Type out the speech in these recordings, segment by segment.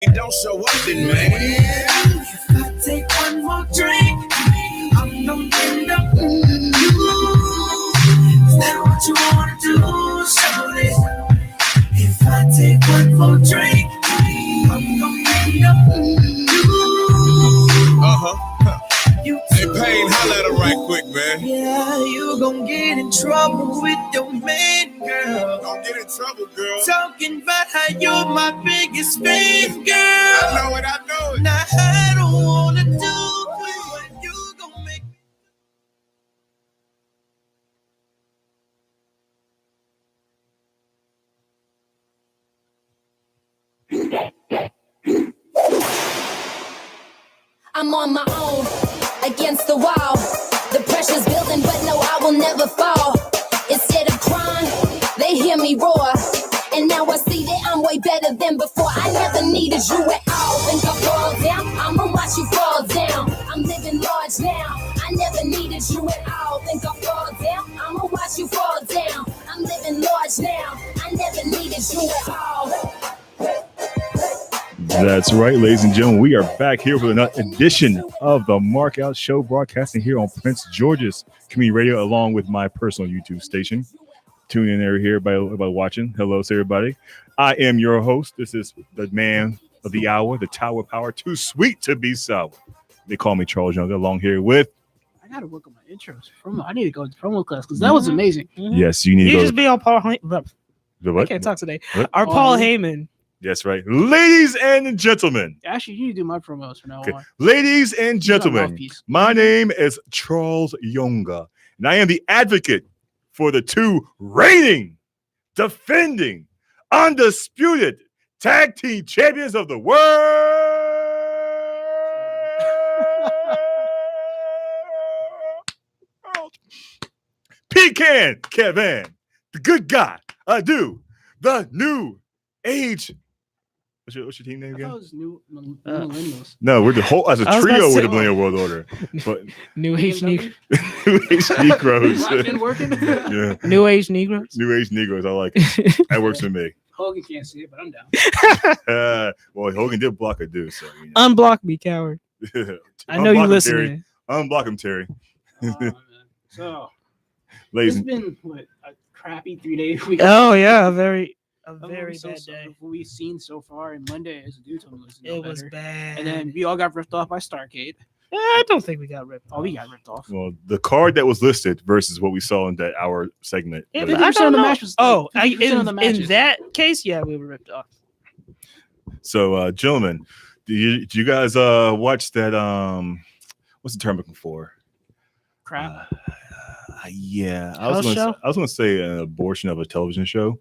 Don't show up then, man. If I take one more drink, I'm gonna end up you. Is that what you wanna do? Shorty? If I take one more drink, I'm gonna end up you. Hey, Payne, holla at her right quick, man. Yeah, you gon' get in trouble with your man, girl. Don't get in trouble, girl. Talking about how you're my biggest fan, girl. I know it, I know it. Now I don't wanna do what you gon' make. I'm on my own, against the wall. The pressure's building, but no, I will never fall. Instead of crying, they hear me roar. And now I see that I'm way better than before. I never needed you at all. Think I fall down? I'ma watch you fall down. I'm living large now. I never needed you at all. Think I fall down? I'ma watch you fall down. I'm living large now. I never needed you at all. That's right, ladies and gentlemen. We are back here with another edition of the Mark Out Show, broadcasting here on Prince George's Community Radio, along with my personal YouTube station. Tune in over here by watching. Hello to everybody. I am your host. This is the man of the hour, the Tower of Power, too sweet to be sour. They call me Charles Young, along here with. I gotta work on my intros. I need to go to promo class because that was amazing. Yes, you need to You go. just be on Paul Heyman. What? I can't talk today. What? Our Paul Heyman. That's right. Ladies and gentlemen. Actually, you need to do my promos from now on. Ladies and gentlemen, my name is Charles Yonga, and I am the advocate for the two reigning, defending, undisputed tag team champions of the world. Pecan Kevin, the good guy, I do, the new age. What's your team name again? I thought it was new millennials. No, we're the whole as a I was trio about to with say- the Millennial World Order. But New Age Negroes. New Age Negroes. Rock been working. Yeah. New Age Negroes. New Age Negroes. I like it. That works for me. Hogan can't see it, but I'm down. Well, Hogan did block a dude, so you know. Unblock me, coward. I know you Unblock him, listening. Terry. Unblock him, Terry. Man. So Ladies it's been what a crappy 3-day week. Oh yeah, a very Of very what bad day. What we've seen so far, and Monday as a dude told me was no It was better. bad. And then we all got ripped off by Starcade. I don't think we got ripped. Oh, we got ripped off. well, the card that was listed versus what we saw in that hour segment. Yeah, Fifty but I percent don't of the know. match was Oh, like 50% of the in matches. that case, yeah, we were ripped off. So, gentlemen, do you guys watch that? What's the term I'm looking for? Crap. Yeah, House show? I was gonna say an abortion of a television show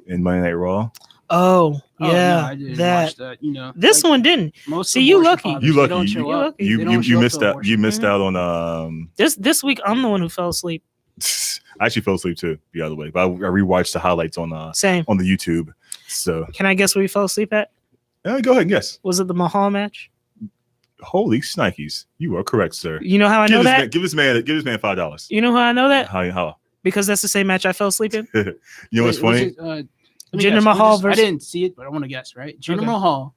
in Monday Night Raw. Oh Oh, yeah, no, I didn't that. watch that. You know, This like, one didn't. Most See, you abortion lucky. fathers, You they lucky. don't show You up. lucky. They You don't show up missed to out. You abortion. missed out on This week, I'm the one who fell asleep. I actually fell asleep too, the other way. But I rewatched the highlights on Same. the YouTube. So Can I guess where you fell asleep at? go ahead and guess. Was it the Mahal match? Holy shnikes. You are correct, sir. You know how I know that? Give this man $5. You know how I know that? How? Because that's the same match I fell asleep in. You know what's Wait, funny? let me Jinder guess. Mahal I versus- didn't see it, but I want to guess, right? Jinder Okay. Mahal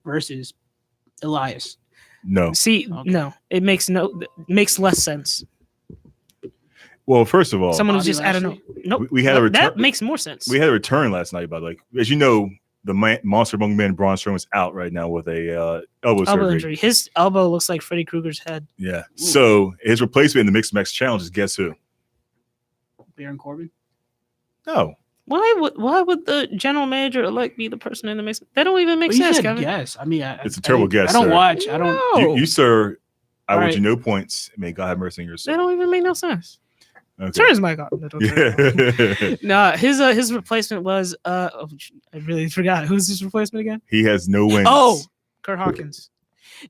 versus Elias. No. See, Okay. no, it makes less sense. Well, first of all, Someone who's Bobby just I don't know. Lashley? Nope. we had a return. That makes more sense. We had a return last night, by the way. As you know, the Monster Among Men Braun Strowman is out right now with a elbow elbow surgery. injury. His elbow looks like Freddy Krueger's head. Yeah. So his replacement in the Mixed Match Challenge is guess who? Baron Corbin. No. Why would the general manager elect be the person in the mix? That don't even make Well, you sense, said Kevin. guess. I mean, It's a terrible guess, I don't sir. watch. I don't. No. You sir, I All want right. you no points. May God have mercy on your That soul. don't even make no sense. Okay. Turn his mic off. No, don't turn it off. Yeah. Nah, his replacement was I really forgot. Who's his replacement again? He has no wins. Oh, Kurt Hawkins.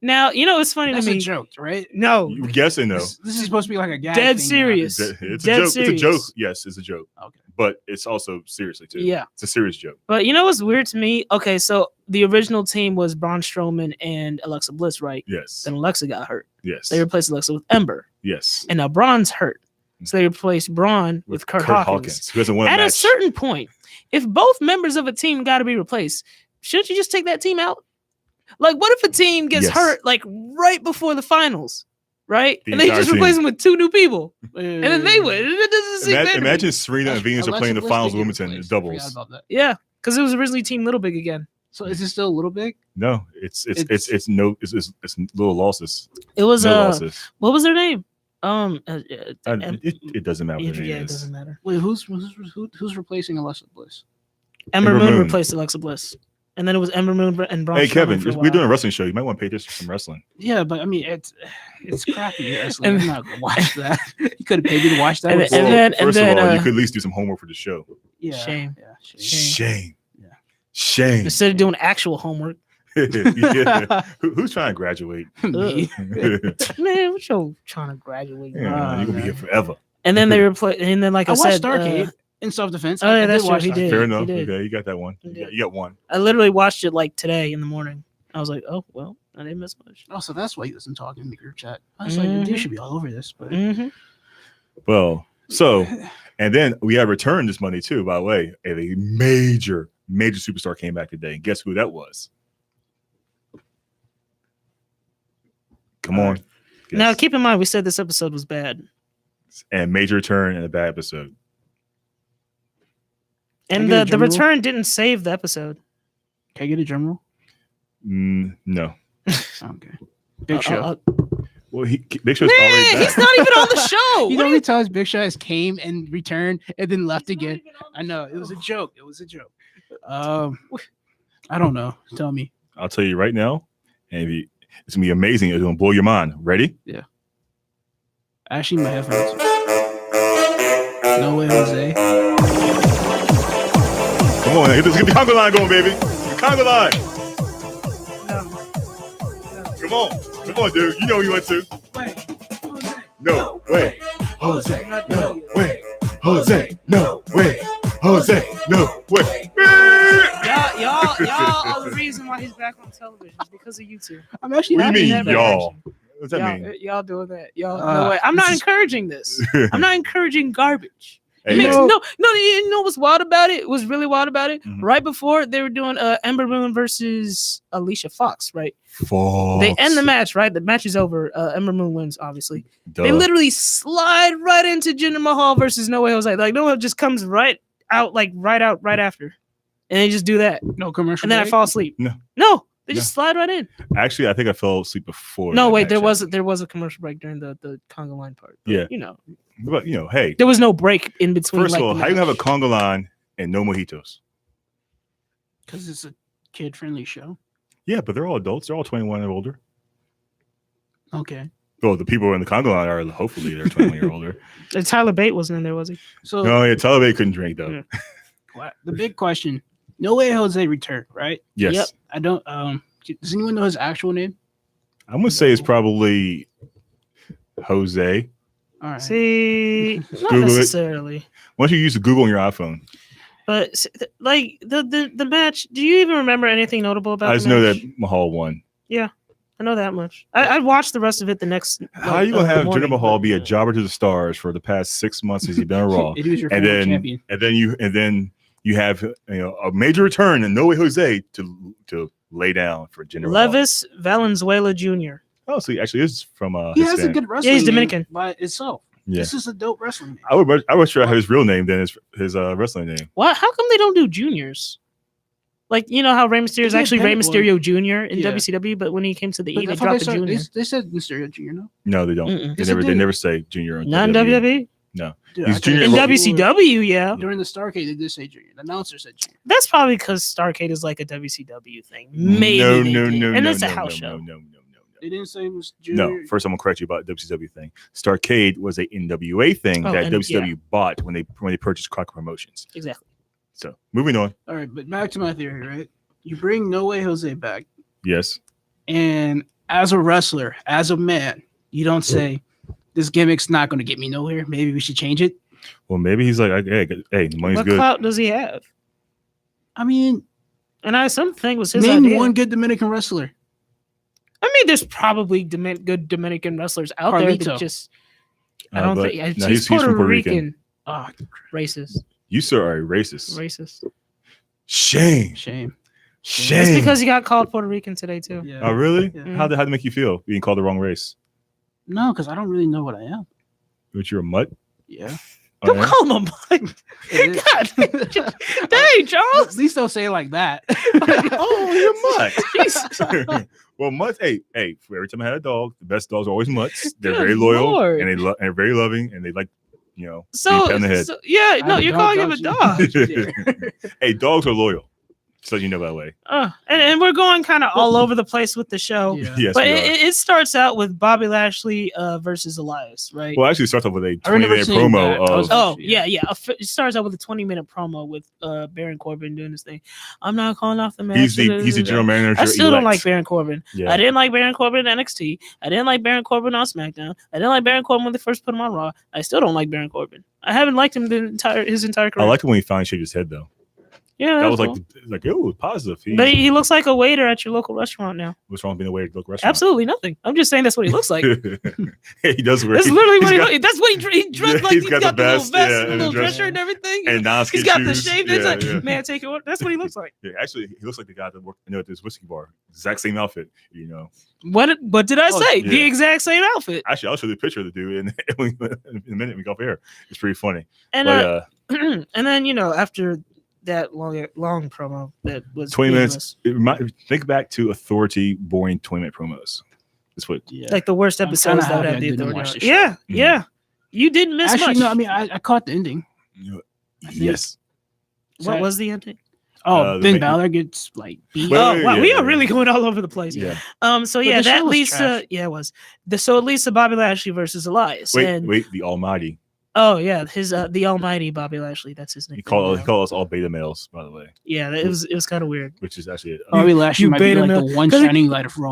Now, you know it's funny That's to a me. joke, right? No, You guessing though? This is supposed to be like a gag Dead thing, serious. It's Dead a joke. serious. It's a joke. Yes, it's a joke. Okay. But it's also seriously too. yeah. It's a serious joke. But you know what's weird to me? Okay, so the original team was Braun Strowman and Alexa Bliss, right? Yes. Then Alexa got hurt. Yes. They replaced Alexa with Ember. Yes. And now Braun's hurt. So they replaced Braun with Kurt Hawkins. Who hasn't won a At a match. certain point, if both members of a team got to be replaced, shouldn't you just take that team out? Like, what if a team gets Yes. hurt like right before the finals, right? The And they entire just replace team. them with 2 new people, and then they win. It doesn't seem fair to me. Imagine Serena and Venus are playing the finals of Wimbledon in Forgot doubles. about that. Yeah, because it was originally Team Little Big again. So is it still a little big? No, it's little losses. It was No losses. what was their name? It doesn't matter what their Yeah, name it is. doesn't matter. Wait, who's replacing Alexa Bliss? Ember Ember Moon Moon. replaced Alexa Bliss, and then it was Ember Moon and Braun Hey Strowman Kevin, for a we're while. doing a wrestling show. You might want to pay attention to some wrestling. Yeah, but I mean it's crappy wrestling. I'm not gonna watch that. You could have paid me to watch that. And It's- then- First of all, then, you could at least do some homework for the show. yeah, Shame. Yeah, shame. Shame. Yeah. Shame. Instead of doing actual homework, Yeah. Who's trying to graduate? Me. man, what you trying to graduate? Yeah, you're gonna be here forever. And then they replaced, and then like I, I watched said, Starcade in self-defense. oh, yeah, I that's did true. watch He Starcade. did. Fair enough. did. Okay, you got that one. He You did. got one. I literally watched it like today in the morning. I was like, oh well, I didn't miss much. Oh, so that's why he wasn't talking in the group chat. I was like, dude, you should be all over this, but Mm-hmm. Well, so and then we have returned this Monday too. By the way, a major superstar came back today. And guess who that was? Come on. Now, Guess. keep in mind, we said this episode was bad, And major return and a bad episode. and Can I get a the drum roll? return didn't save the episode. can I get a drum roll? No. Okay. Big Show. Well, Big Show's already Man, back. he's not even on the show. You What know are how many times Big Show has came and returned and then left again? I know it was a joke. It was a joke. I don't know. Tell me. I'll tell you right now, and it's gonna be amazing. It's gonna blow your mind. Ready? Actually, my headphones. No way, Jose. Come on, let's get the conga line going, baby. The conga line. Come on, dude. You know you want to. No way, Jose. No way, Jose. No way, Jose. No way. Y'all are the reason why he's back on television. It's because of you two. I'm actually What do you happy mean, that- y'all? What's that mean? Y'all doing that? Y'all, Uh, no way. I'm not this is- encouraging this. I'm not encouraging garbage. It Hey, makes man. no. You know what's wild about it? What's really wild about it? Mhm. Right before they were doing Ember Moon versus Alicia Fox, right? False. They end the match, right? The match is over. Ember Moon wins, obviously. Duh. They literally slide right into Jinder Mahal versus No Way Jose. Like No Way just comes right out right after, and they just do that, No commercial. and then I break? fall asleep. No. They just slide right in. Actually, I think I fell asleep before. No, that wait, match. there was a commercial break during the conga line part. But, Yeah. you know, But hey, there was no break in between. first of all, the how you have a match. conga line and no mojitos? Because it's a kid-friendly show. Yeah, but they're all adults. They're all 21 and older. Okay. Well, the people in the conga line are hopefully they're 21 or older. And Tyler Bate wasn't in there, was he? So No, yeah, Talibé couldn't drink though. Yeah. the big question: No Way Jose returned, right? Yes, Yep. I don't. Does anyone know his actual name? I'm gonna say it's probably Jose. All right. See, not Google it. necessarily. Why don't you use Google on your iPhone? But like the match, do you even remember anything notable about? I the just know match? that Mahal won. I know that much. I watched the rest of it the next. How are you gonna the have morning, Jinder Mahal but, be a yeah. jobber to the stars for the past 6 months since he's been on Raw, It was your and former then champion. you have a major return and No Way Jose to lay down for Jinder Mahal. Levis Valenzuela Jr. Oh, so he actually is from He Hispanic. has a good wrestling. he's name Dominican. by itself. Yeah. This is a dope wrestling name. I would rather have his real name than his wrestling name. What? How come they don't do juniors? Like, you know how Rey Mysterio is They actually Rey did Mysterio Jr. in Yeah. WCW, but when he came to the But E, I they thought dropped the said- junior. They said Mysterio Jr. No, No, they don't. Mm-mm. They Yes, never. they They do. never say junior. on Not in WWE. WWE. Dude, He's I junior thought- In Well, WCW, yeah. During the Starcade, they did say junior. The announcer said junior. That's probably because Starcade is like a WCW thing. Maybe. No, they no, did. no, And no, it's a no, house no, show. no. They didn't say it was junior. No, first I'm gonna correct you about the WCW thing. Starcade was a NWA thing Oh, that and- WCW bought when they purchased Crockett Promotions. Exactly. So moving on. All right, but back to my theory, right? You bring No Way Jose back, Yes. and as a wrestler, as a man, you don't say this gimmick's not going to get me nowhere. Maybe we should change it. Well, maybe he's like, hey, the money's What good. clout does he have? I mean, And something was his name idea. one good Dominican wrestler. I mean, there's probably good Dominican wrestlers out there Carlito. that just. I don't But- think no, he's he's from Puerto Puerto Rican. Rican. Oh, Racist. You sir are a racist. Racist. Shame. shame. Shame. It's because he got called Puerto Rican today too. Yeah. Oh, really? Yeah. How'd it make you feel being called the wrong race? No, because I don't really know what I am. But you're a mutt? Yeah. Oh, Don't yeah? call him a mutt. God, dang, Charles. At least don't say it like that. Oh, you're a mutt. Well, mutts. Hey, every time I had a dog, the best dogs are always mutts. They're Good very loyal Lord. and they're very loving and they like, So, being pat on the head. yeah, I no, have a you're dog, calling him a don't you? dog. Hey, dogs are loyal. So you know that way. And we're going kind of all over the place with the show. Yeah. Yes, But we are. it starts out with Bobby Lashley versus Elias, right? Well, actually, it starts off with a I remember 20-minute seeing promo that. I was- of Yeah. It starts out with a 20-minute promo with Baron Corbin doing this thing. I'm not calling off the match. he's the general manager. I still don't like elect. Baron Corbin. Yeah. I didn't like Baron Corbin in NXT. I didn't like Baron Corbin on SmackDown. I didn't like Baron Corbin when they first put him on Raw. I still don't like Baron Corbin. I haven't liked him his entire I career. liked it when he finally shaved his head, though. Yeah, That was cool. like it was positive. But he looks like a waiter at your local restaurant now. What's wrong with being a way to look restaurant? Absolutely nothing. I'm just saying that's what he looks like. Hey, he does wear. That's literally what he's got- that's what he dressed Yeah, like. he's He's got got the the little vest, vest yeah, and the and little dress- dress shirt and everything. and non-skin He's got the shoes. shaved. Yeah, It's like, yeah. man, take it. That's what he looks like. Yeah, actually, he looks like the guy that worked at this whiskey bar. Exact same outfit, What did I say? The yeah. exact same outfit. Actually, I'll show you a picture of the dude in a minute. We go off air. It's pretty funny. And But and then after that long promo that was 20 meaningless, minutes. Think back to Authority boring 20-minute promos. That's what. Yeah. like the worst I'm episodes kinda that happy had I the didn't authority. watch on. the show. Yeah, Mhm. yeah. You didn't miss Actually, much. no. I mean, I caught the ending. Yes. What was the ending? Oh, the Ben main- Balor gets like beat. Wait, Oh, wow, yeah, we are yeah. really going all over the place. Yeah. So But yeah, the show that was leads trash. to it was so it leads to Bobby Lashley versus Elias. And Wait. The Almighty. oh yeah, his the Almighty Bobby Lashley. That's his name. He called us all beta males, by the way, Yeah, it was kind of weird. which is actually. Bobby Lashley you might be beta like male. the one 'Cause it- shining light of Raw.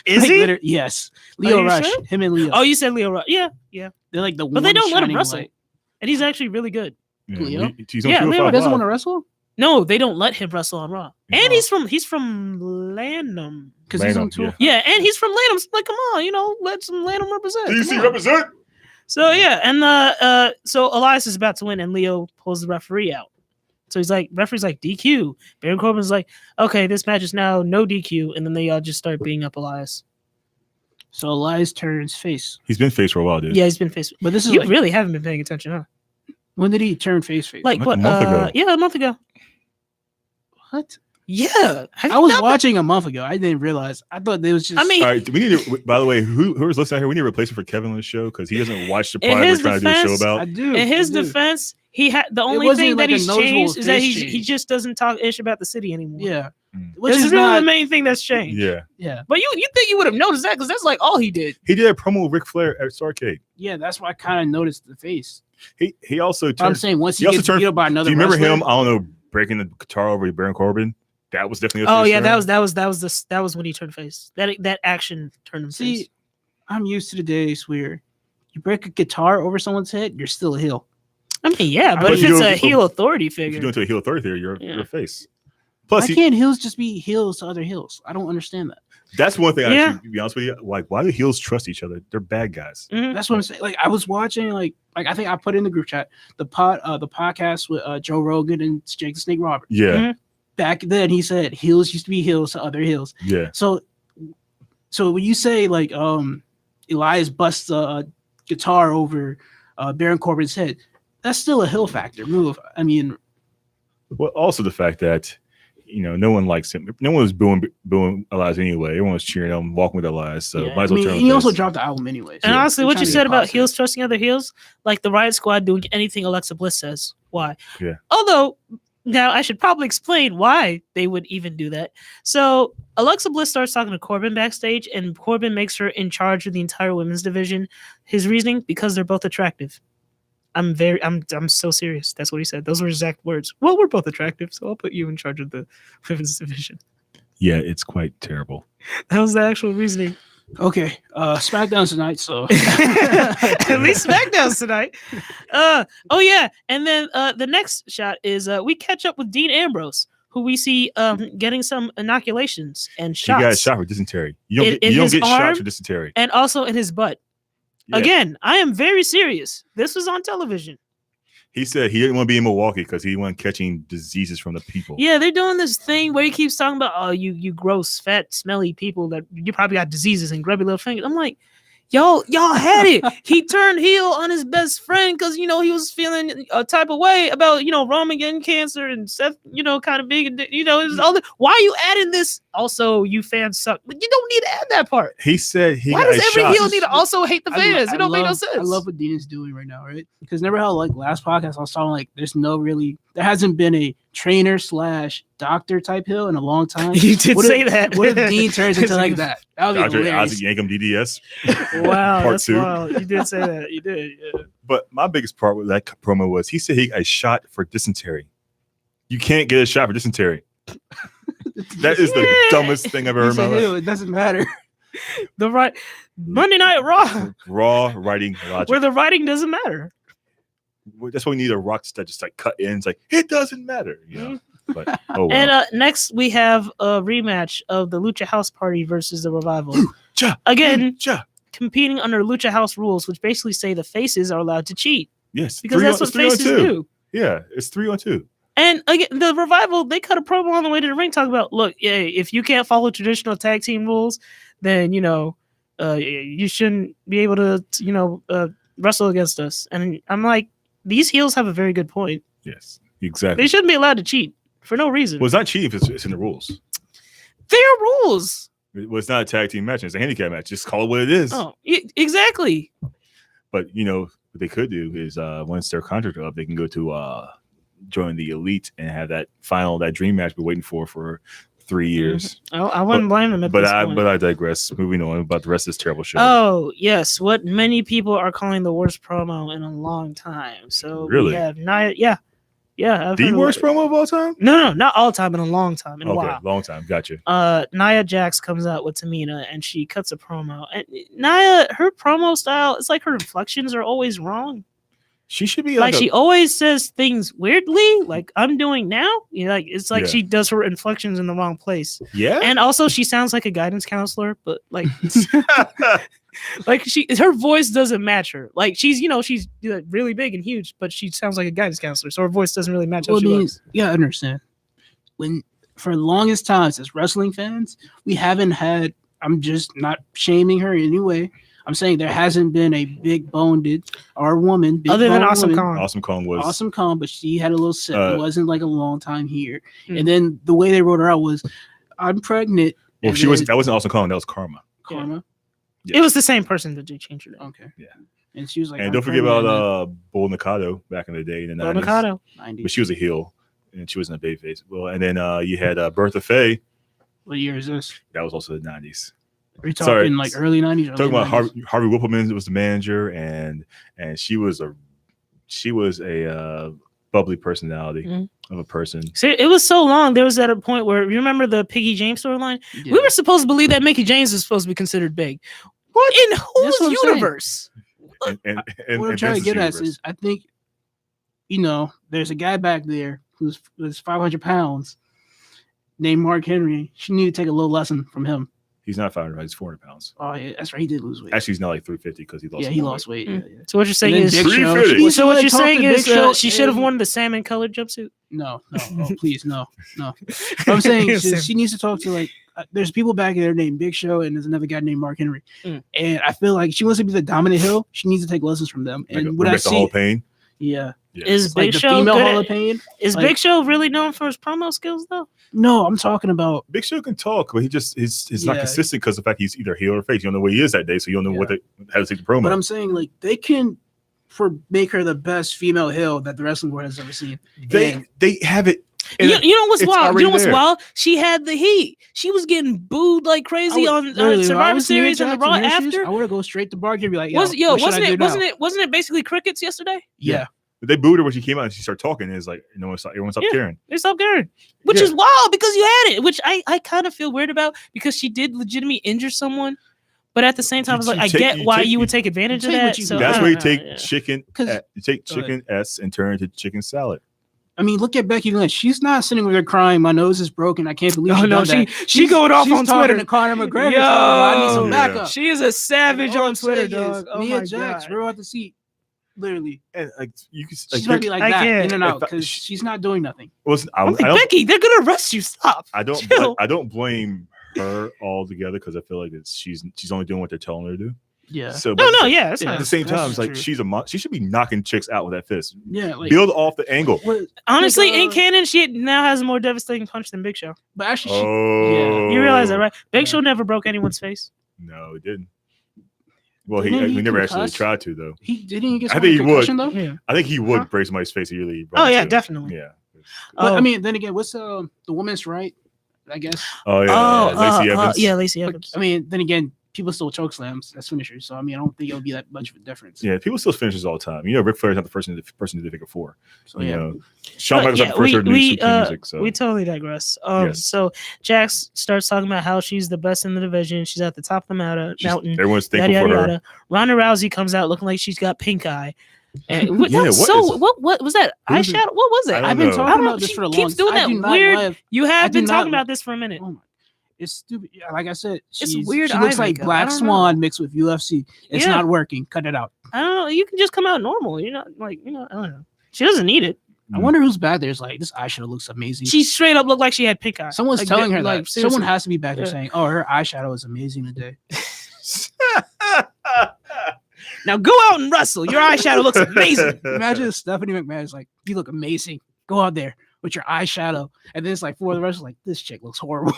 Is Like, he? Yes. Leo you Rush. sure? Him and Leo. Oh, you said Leo Rush. Yeah. They're like the one. But they don't let him shining wrestle. light. And he's actually really good. Leo? He's on Yeah, Leo 205 Doesn't Live. want to wrestle No, they don't let him wrestle on Raw. Yeah. And he's from Lanham. because he's on Random, tour. Yeah, and he's from Lanham. So, like, come on, let some Lanham represent. DC Come on. represent. So yeah, and so Elias is about to win, and Leo pulls the referee out. So he's like, referee's like DQ. Baron Corbin's like, okay, this match is now no DQ, and then they all just start beating up Elias. So Elias turns face. He's been face for a while, dude. Yeah, he's been face. But this is You like, really haven't been paying attention, huh? when did he turn face? Like Like what? a month ago. Yeah, a month ago. What? Yeah, Have I you was not- watching a month ago. I didn't realize. I thought they was just. I mean, All right, we need to. By the way, who's listening out here? We need to replace him for Kevin on the show because he doesn't watch the In product we're his trying to do a show defense, about. I do. in his I do. defense, he had the only wasn't thing like that a he's noticeable changed is that face he change. just doesn't talk ish about the city anymore. Yeah. Mm. Which This is is really not. the main thing that's changed. Yeah, Yeah. But you think you would have noticed that because that's like all he did. he did a promo with Ric Flair at Starrcade. Yeah. That's why I kind of noticed the face. He also But I'm turned. saying once he he also gets turned- beat up by Do another. you remember wrestler, him? I don't know, breaking the guitar over Baron Corbin. That was definitely. A Oh face yeah, turn. that was when he turned face. That action turned him face. See, I'm used to the days where you break a guitar over someone's head, you're still a heel. I mean, yeah, but But if you it's do a it- heel authority If figure, you're doing to a heel authority theory, you're Yeah. a face. Plus, Why can't heels just be heels to other heels? I don't understand that. that's one thing. I Yeah. actually, to be honest with you, like, why do heels trust each other? They're bad guys. Mhm. That's what I'm saying. Like I was watching, like I think I put in the group chat the podcast with Joe Rogan and Jake the Snake Roberts. Yeah, Mhm. Back then, he said heels used to be heels to other heels. yeah. So when you say like Elias busts a guitar over Baron Corbin's head, that's still a heel factor move. I mean, Well, also the fact that no one likes him. No one was booing Elias anyway. Everyone was cheering him, walking with Elias. So yeah, might as I well mean, turn. he on also face. dropped the album anyway. And Yeah. honestly, They're what trying you to said be about positive. heels trusting other heels, like the Riot Squad doing anything Alexa Bliss says. Why? Yeah. Although now I should probably explain why they would even do that. So Alexa Bliss starts talking to Corbin backstage, and Corbin makes her in charge of the entire women's division. His reasoning: because they're both attractive. I'm so serious. That's what he said. Those were exact words. Well, we're both attractive, so I'll put you in charge of the women's division. Yeah, it's quite terrible. That was the actual reasoning. Okay, SmackDown's tonight, so At least SmackDown's tonight. Oh yeah, and then the next shot is we catch up with Dean Ambrose, who we see getting some inoculations and He got a shots, shot for dysentery. You don't In- get, in you don't his get arm? shots for dysentery. and also in his butt. Yeah. Again, I am very serious. This was on television. He said he didn't want to be in Milwaukee because he wasn't catching diseases from the people. Yeah, they're doing this thing where he keeps talking about, oh, you gross, fat, smelly people that you probably got diseases and grubby little fingers. I'm like, y'all had it. He turned heel on his best friend because, he was feeling a type of way about, Roman getting cancer and Seth, kind of big. It was all why are you adding this? Also, you fans suck. But you don't need to add that part. He said he Why got does every shot. heel need to also hate the fans? It don't make no sense. I love what Dean is doing right now, right? Because remember how like last podcast I was talking like there hasn't been a trainer / doctor type heel in a long time. You did say that. What if Dean turns into like that? That would be Dr. hilarious. Isaac Yankum DDS. Wow, Part that's 2. wild. You did say that. You did. Yeah. But my biggest part with that promo was he said he got a shot for dysentery. You can't get a shot for dysentery. That is the dumbest thing I've ever heard in my life. It doesn't matter. Monday Night Raw, Raw writing logic. where the writing doesn't matter. That's why we need a rock that just like cut in. It's like it doesn't matter, But oh well. And next we have a rematch of the Lucha House Party versus the Revival. Again, competing under Lucha House rules, which basically say the faces are allowed to cheat Yes, because that's what faces do. Yeah, it's 3-on-2. And again, the Revival, they cut a promo on the way to the ring talking about, look, if you can't follow traditional tag team rules, then, you shouldn't be able to, wrestle against us. And I'm like, these heels have a very good point. Yes, exactly. They shouldn't be allowed to cheat for no reason. Well, it's not cheating if it's in the rules. There are rules. Well, it's not a tag team match. It's a handicap match. Just call it what it is. Oh, exactly. But, what they could do is once their contract up, they can go to join the Elite and have that dream match we're waiting for 3 years. I wouldn't blame them at this point. But I digress. Moving on about the rest of this terrible show. Oh, yes. What many people are calling the worst promo in a long time. So really? We have Nia. Yeah. Yeah. The worst promo of all time? No, not all time, in a long time. In a while. Long time. Gotcha. Nia Jax comes out with Tamina and she cuts a promo. And Nia, her promo style, it's like her inflections are always wrong. She should be like she always says things weirdly, like I'm doing now. It's like she does her inflections in the wrong place. Yeah. And also she sounds like a guidance counselor, but like like her voice doesn't match her. Like she's really big and huge, but she sounds like a guidance counselor, so her voice doesn't really match how she looks. Yeah, I understand. For the longest time as wrestling fans, we haven't had. I'm just not shaming her in any way. I'm saying there hasn't been a big boned or woman other than Awesome Kong. Awesome Kong was Awesome Kong, but she had a little set. It wasn't like a long time here. And then the way they wrote her out was, "I'm pregnant." Well, she was. That wasn't Awesome Kong. That was Karma. Karma. Yeah. It was the same person that they changed it. Okay. Yeah. And she was like, and don't forget about Bull Nakado back in the day in the 90s. Bull Nakado. But she was a heel, and she wasn't a babyface. Well, and then you had Bertha Faye. What year is this? That was also the 90s. Are you talking like early 90s? Talking about Harvey Whippleman was the manager, and she was a bubbly personality of a person. See, it was so long. There was at a point where you remember the Piggy James storyline. Yeah. We were supposed to believe that Mickey James was supposed to be considered big. What in whose universe? And what I'm trying to get at is, I think, there's a guy back there who's 500 pounds named Mark Henry. She need to take a little lesson from him. He's not 500 pounds. He's 400 pounds. Oh, yeah, that's right. He did lose weight. Actually, he's not like 350 because he lost. Yeah, he lost weight. Yeah. So what you're saying is, so what you're saying is, she should have worn the salmon colored jumpsuit. No, oh, please, no. I'm saying she needs to talk to there's people back there named Big Show and there's another guy named Mark Henry, and I feel like she wants to be the dominant heel. She needs to take lessons from them. And what I see, Hall of Pain. Yeah. Is Big Show female Hall of Pain? Is Big Show really known for his promo skills though? No, I'm talking about Big Show can talk, but he's not consistent because of the fact he's either heel or face. You don't know where he is that day, so you don't know how to take the promo. But I'm saying they can make her the best female heel that the wrestling world has ever seen. They have it. You know what's wild? You know what's wild? She had the heat. She was getting booed like crazy on Survivor Series and the Raw after. I would have go straight to Bark and be like, wasn't it basically crickets yesterday? Yeah. They booed her when she came out and she started talking. And it's like, everyone stopped caring. They stopped caring, which is wild because you had it, which I kind of feel weird about because she did legitimately injure someone. But at the same time, I get why you would take advantage of that. So that's where you take chicken. You take chicken S and turn it into chicken salad. I mean, look at Becky Lynch. She's not sitting there crying. My nose is broken. I can't believe she's going off on Twitter. To Conor McGregor. I need some backup. She is a savage on Twitter, dog. Nia Jax, we're at the seat. Literally, And like you can, she's gonna be like I that can't. in and out If I- because she's not doing nothing. listen, I'm like, Becky, they're gonna arrest you. Stop. I Chill. don't blame her altogether because I feel like she's only doing what they're telling her to do. Yeah. So, No, but yeah, that's Yeah. at not. the same time, That's it's like true. she should be knocking chicks out with that fist. Yeah. Like, Build off the angle. Honestly, like, in canon, she now has a more devastating punch than Big Show. but actually, Oh, You realize that, right? Big Yeah. Show never broke anyone's face. No, it didn't. Well, Didn't he he never actually concuss? tried to though. he didn't get. I think he would. concussion, though. Yeah. I think he would Huh? break somebody's face if he Oh yeah, to. definitely. Yeah. But Oh. I mean, then again, what's the woman's right? I guess. Oh yeah. Lacey Evans. yeah, Lacey But, Evans. I mean, then again, people still choke slams as finishers. So I mean, I don't think it'll be that much of a difference. Yeah, people still finishes all the time. You know, Ric Flair's not the person to do figure four. So You yeah. know, Shawn But Michaels not the first person to do some music. So we totally digress. Yes. So Jax starts talking about how she's the best in the division. She's at the top of the mountain. everyone's Yada, thankful yada, for her. yada. Ronda Rousey comes out looking like she's got pink eye. And what, Yeah, that was what so is- what was that what is it? eyeshadow? What was it? I don't I've been know. I talking don't know. about this She for a long keeps doing I that do not weird- love- You I have do been not talking li- about this for a minute. Oh my. It's stupid. Yeah, like I said, It's she's, weird she looks eye like makeup. I Black don't know. Swan mixed with UFC. It's Yeah. not working. Cut it out. I don't know. You can just come out normal. You're not like I don't know. She doesn't need it. I wonder who's back there. Is like, this eyeshadow looks amazing. She straight up looked like she had pink eye. Someone's Like, telling her like, that. Someone seriously. has to be back there Yeah. saying, "Oh, her eyeshadow is amazing today." Now go out and wrestle. Your eyeshadow looks amazing. Imagine if Stephanie McMahon is like, "You look amazing. Go out there with your eyeshadow," and then it's like four of the rest like, "This chick looks horrible."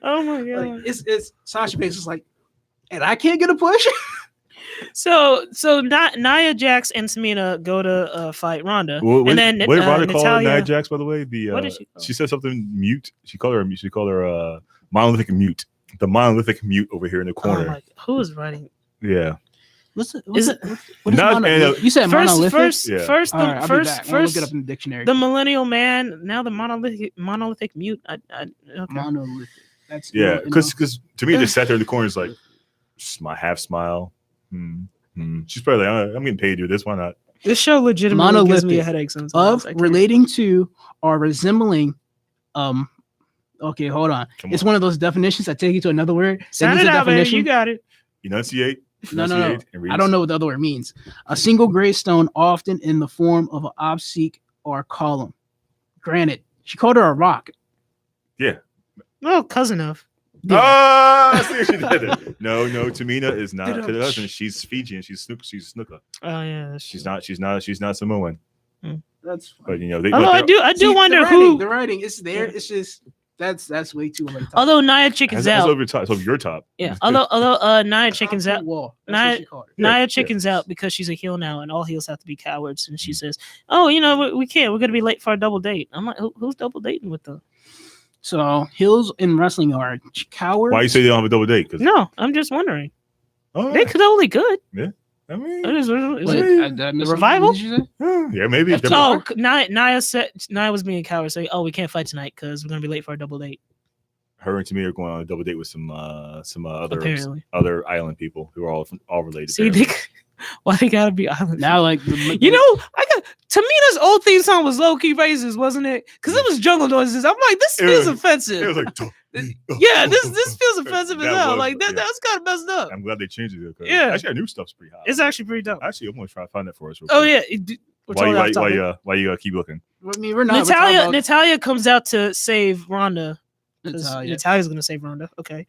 Oh my god. Like, it's Sasha Banks is like, and I can't get a push. So Nia Jax and Tamina go to fight Ronda, What and then did Ronda call Natalia. Nia Jax, by the way? What did she call she said something mute. She called her monolithic mute. The monolithic mute over here in the Oh corner. my, who is writing? Yeah. Is it What is Not- monolithic? You said monolithic. first, Yeah. first, All right, I'll be back. I'll look it up first, in the dictionary. the millennial man. Now the monolithic mute. Okay. Monolithic. That's Yeah. you know, Because to me, just sat there in the corner, is like, my half smile. She's probably like, I'm getting paid to do this. Why not? This show legitimately gives me a Monolithic. headache sometimes. of I can't- relating to or resembling. Okay, hold on. Come It's on. one of those definitions that take you to another word. Then Sound there's it a out, baby. definition. You got it. Enunciate. No. Enunciate and read. I don't know what the other word means. A single gravestone, often in the form of an obseq or column. Granted, she called her a rock. Well, cousin of. Oh, I see what she did there. No, Tamina is not Did a- cousin. She's Fijian. She's Snuka. Oh yeah. She's not Samoan. That's But you know, they. Although but I do See, wonder the who. writing is there. It's just that's way too late. Although Nia Chicken's that's out. over top. It's over your top. Yeah. Although Nia Chicken's out. Wall. That's Nia- what she called it. Yeah, Nia Chicken's out because she's a heel now, and all heels have to be cowards. And she says, "Oh, you know, we can't. We're gonna be late for our double date." I'm like, who's double dating with them? So heels in wrestling are cowards. Why you say they don't have a double date? Because No, I'm just wondering. oh, They could only good. I mean, Is Wait, it- did I miss The something? revival? What did you say? yeah, maybe. That's Oh, Nia said Nia was being a coward, saying, "Oh, we can't fight tonight because we're gonna be late for our double date." Her and Tamina are going on a double date with some Apparently, other island people who are all related. see, apparently. why they gotta be island? Now, like You know, Tamina's old theme song was low key racist, wasn't it? Because it was jungle noises. I'm like, this It feels was- offensive. it was like, Yeah, this feels offensive as That hell. was- Like yeah. that's kind of messed up. I'm glad they changed it. 'Cause Yeah. actually, our new stuff's pretty hot. It's actually pretty dope. Actually, I'm gonna try to find that for us. Real Oh quick. yeah, we're totally off topic. Why you keep looking? I mean, we're not. we're talking about Natalia comes out to save Ronda. 'Cause Natalia. Natalia's gonna save Ronda. Okay,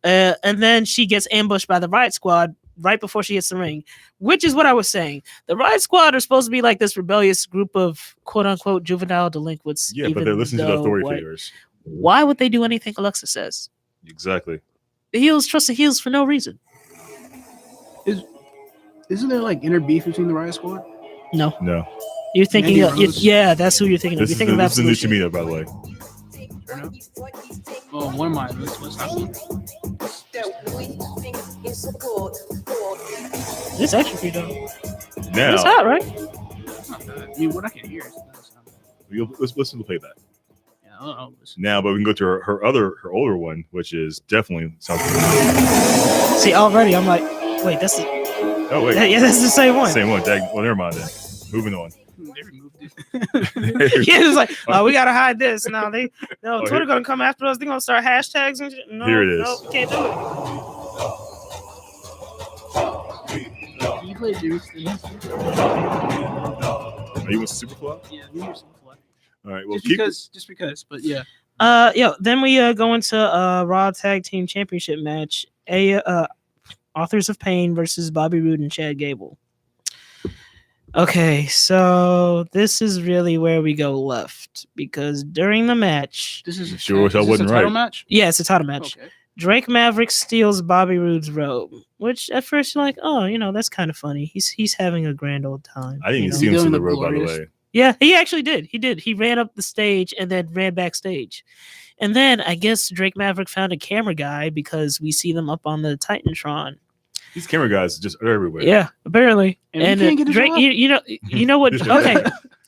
and then she gets ambushed by the Riot Squad right before she hits the ring, which is what I was saying. The Riot Squad are supposed to be like this rebellious group of quote unquote juvenile delinquents. Yeah, but even they're listening to the though, authority like, figures. why would they do anything Alexa says? Exactly. The heels trust the heels for no reason. Isn't there like inner beef between the Riot Squad? No, No, you're thinking. Mandy Rose? Yeah, that's who you're thinking of. this You're is thinking the, of this is the new Absolution. Tamina, by the way. Oh, one of my lists was that one. It's actually pretty dope. Now, It's hot, right? It's not bad. I mean, what I can hear. let's listen to playback. Yeah, I don't know. Now, but we can go to her older one, which is definitely something. See, already I'm like, wait, that's the, Oh wait, yeah, that's the same one. same one. Well, never mind then. Moving on. They removed it. Yeah, it's like, oh, we gotta hide this. No, Oh, Twitter here- gonna come after us. They're gonna start hashtags and shit. No, Here it is. No, can't do it. You play Jimmy. Are you want Superfly? Yeah, New Year's Superfly. All right. Well, Just because, but yeah. Then we go into Raw Tag Team Championship match. Authors of Pain versus Bobby Roode and Chad Gable. Okay, so this is really where we go left because during the match, This is Sure as hell is this wasn't a title right. match. yeah, it's a title match. Okay. Drake Maverick steals Bobby Roode's robe, which at first you're like, oh, that's kind of funny. He's having a grand old time. I didn't you even know? see him to Doing the the road, by the glorious- way. Yeah, he actually did. He did. He ran up the stage and then ran backstage. And then I guess Drake Maverick found a camera guy because we see them up on the Titantron. These camera guys just are everywhere. Yeah, apparently. And we And can't get a Drake, job? you know what? Okay,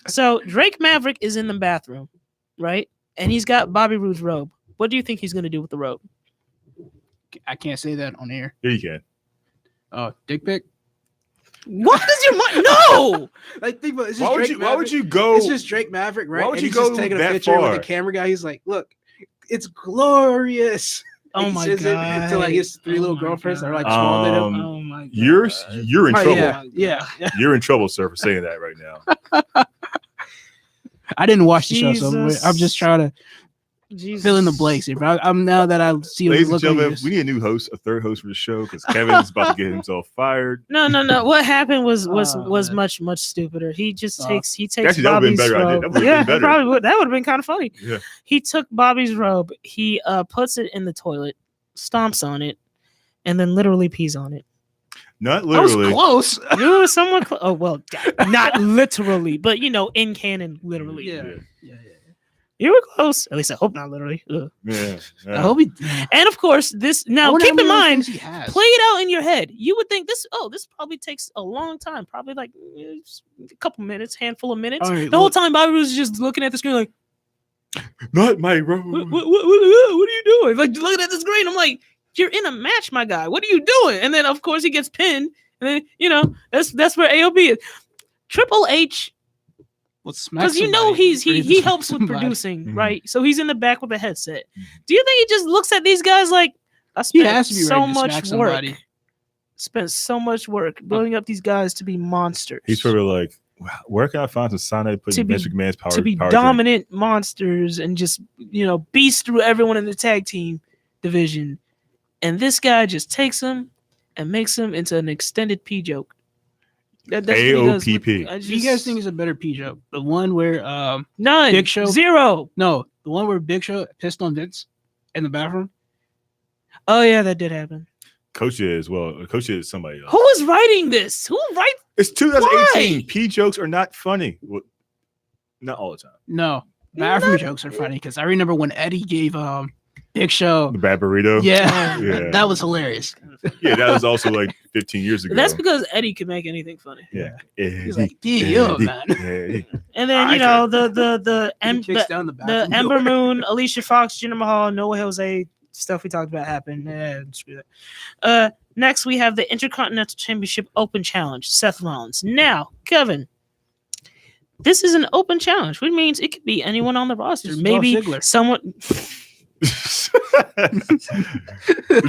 so Drake Maverick is in the bathroom, right? And he's got Bobby Roode's robe. What do you think he's gonna do with the robe? I can't say that on air. Yeah, you can. Oh, dick pic. What does your mind? No. Like, think about it. It's just Why would Drake you? Why Maverick. would you go? It's just Drake Maverick, right? Why would And you he's go just taking a that picture far? with the camera guy. He's like, "Look, it's glorious." Oh He my says it god. to like his three Oh little my girlfriends that are like God. smaller than him. Oh my god. You're in Oh, trouble. yeah. You're in trouble, sir, for saying that right now. I didn't watch the show, so Jesus. I'm just trying to Jesus. fill in the blanks here. But I'm now that I see Ladies and look gentlemen, at we need a new host, a third host for the show, because Kevin's about to get himself fired. No. What happened was Oh, man. much stupider. He just Oh. takes Actually, that would've been Bobby's better. I did- robe. that would've Yeah, been better. probably would. That would have been kind of funny. Yeah. He took Bobby's robe. He puts it in the toilet, stomps on it, and then literally pees on it. Not that was literally. close. It was somewhat oh well, not literally, but in canon, literally. Yeah. Yeah. You were close. At least I hope not literally. Ugh. Yeah. I hope he. And of course, this I now wonder keep how in many other mind. things he has. Play it out in your head. You would think this probably takes a long time, probably like a couple minutes, handful of minutes. All right, the whole look. time Bobby was just looking at the screen like, Not my road. what are you doing? Like looking at the screen. I'm like, you're in a match, my guy. What are you doing? And then of course he gets pinned. And then that's where AOP is. Triple H, Well, smack because somebody. he helps with Somebody. producing, Mhm. right? So he's in the back with a headset. Do you think he just looks at these guys like I He spent has to be so ready to much smack work? somebody. Spent so much work building up these guys to be monsters. He's probably like, "Wow, where can I find some cyanide put To in be- Vince McMahon's power? to be power drink?" dominant monsters and just beast through everyone in the tag team division. And this guy just takes him and makes him into an extended P joke. That's what he does. AOPP. I Do you guys think it's a better P joke? The one where none? Big Show? Zero. no, the one where Big Show pissed on Vince in the bathroom. Oh yeah, that did happen. Coach is Coach is somebody else. Who is writing this? Who write? It's 2018. Why? P jokes are not funny. Well, not all the time. No, bathroom jokes are funny because I remember when Eddie gave Big Show. The bad burrito. Yeah, Yeah. that was hilarious. Yeah, that was also like 15 years ago. That's because Eddie can make anything funny. yeah. He's like, "Yeah, man." Eddie. And then I the He kicks down the the bathroom Ember door. Moon, Alicia Fox, Jinder Mahal, Noah Jose stuff we talked about happened. Screw that. Next we have the Intercontinental Championship Open Challenge, Seth Rollins. Now, Kevin, this is an open challenge, which means it could be anyone on the roster. This is Maybe Dolph Ziggler. someone. We're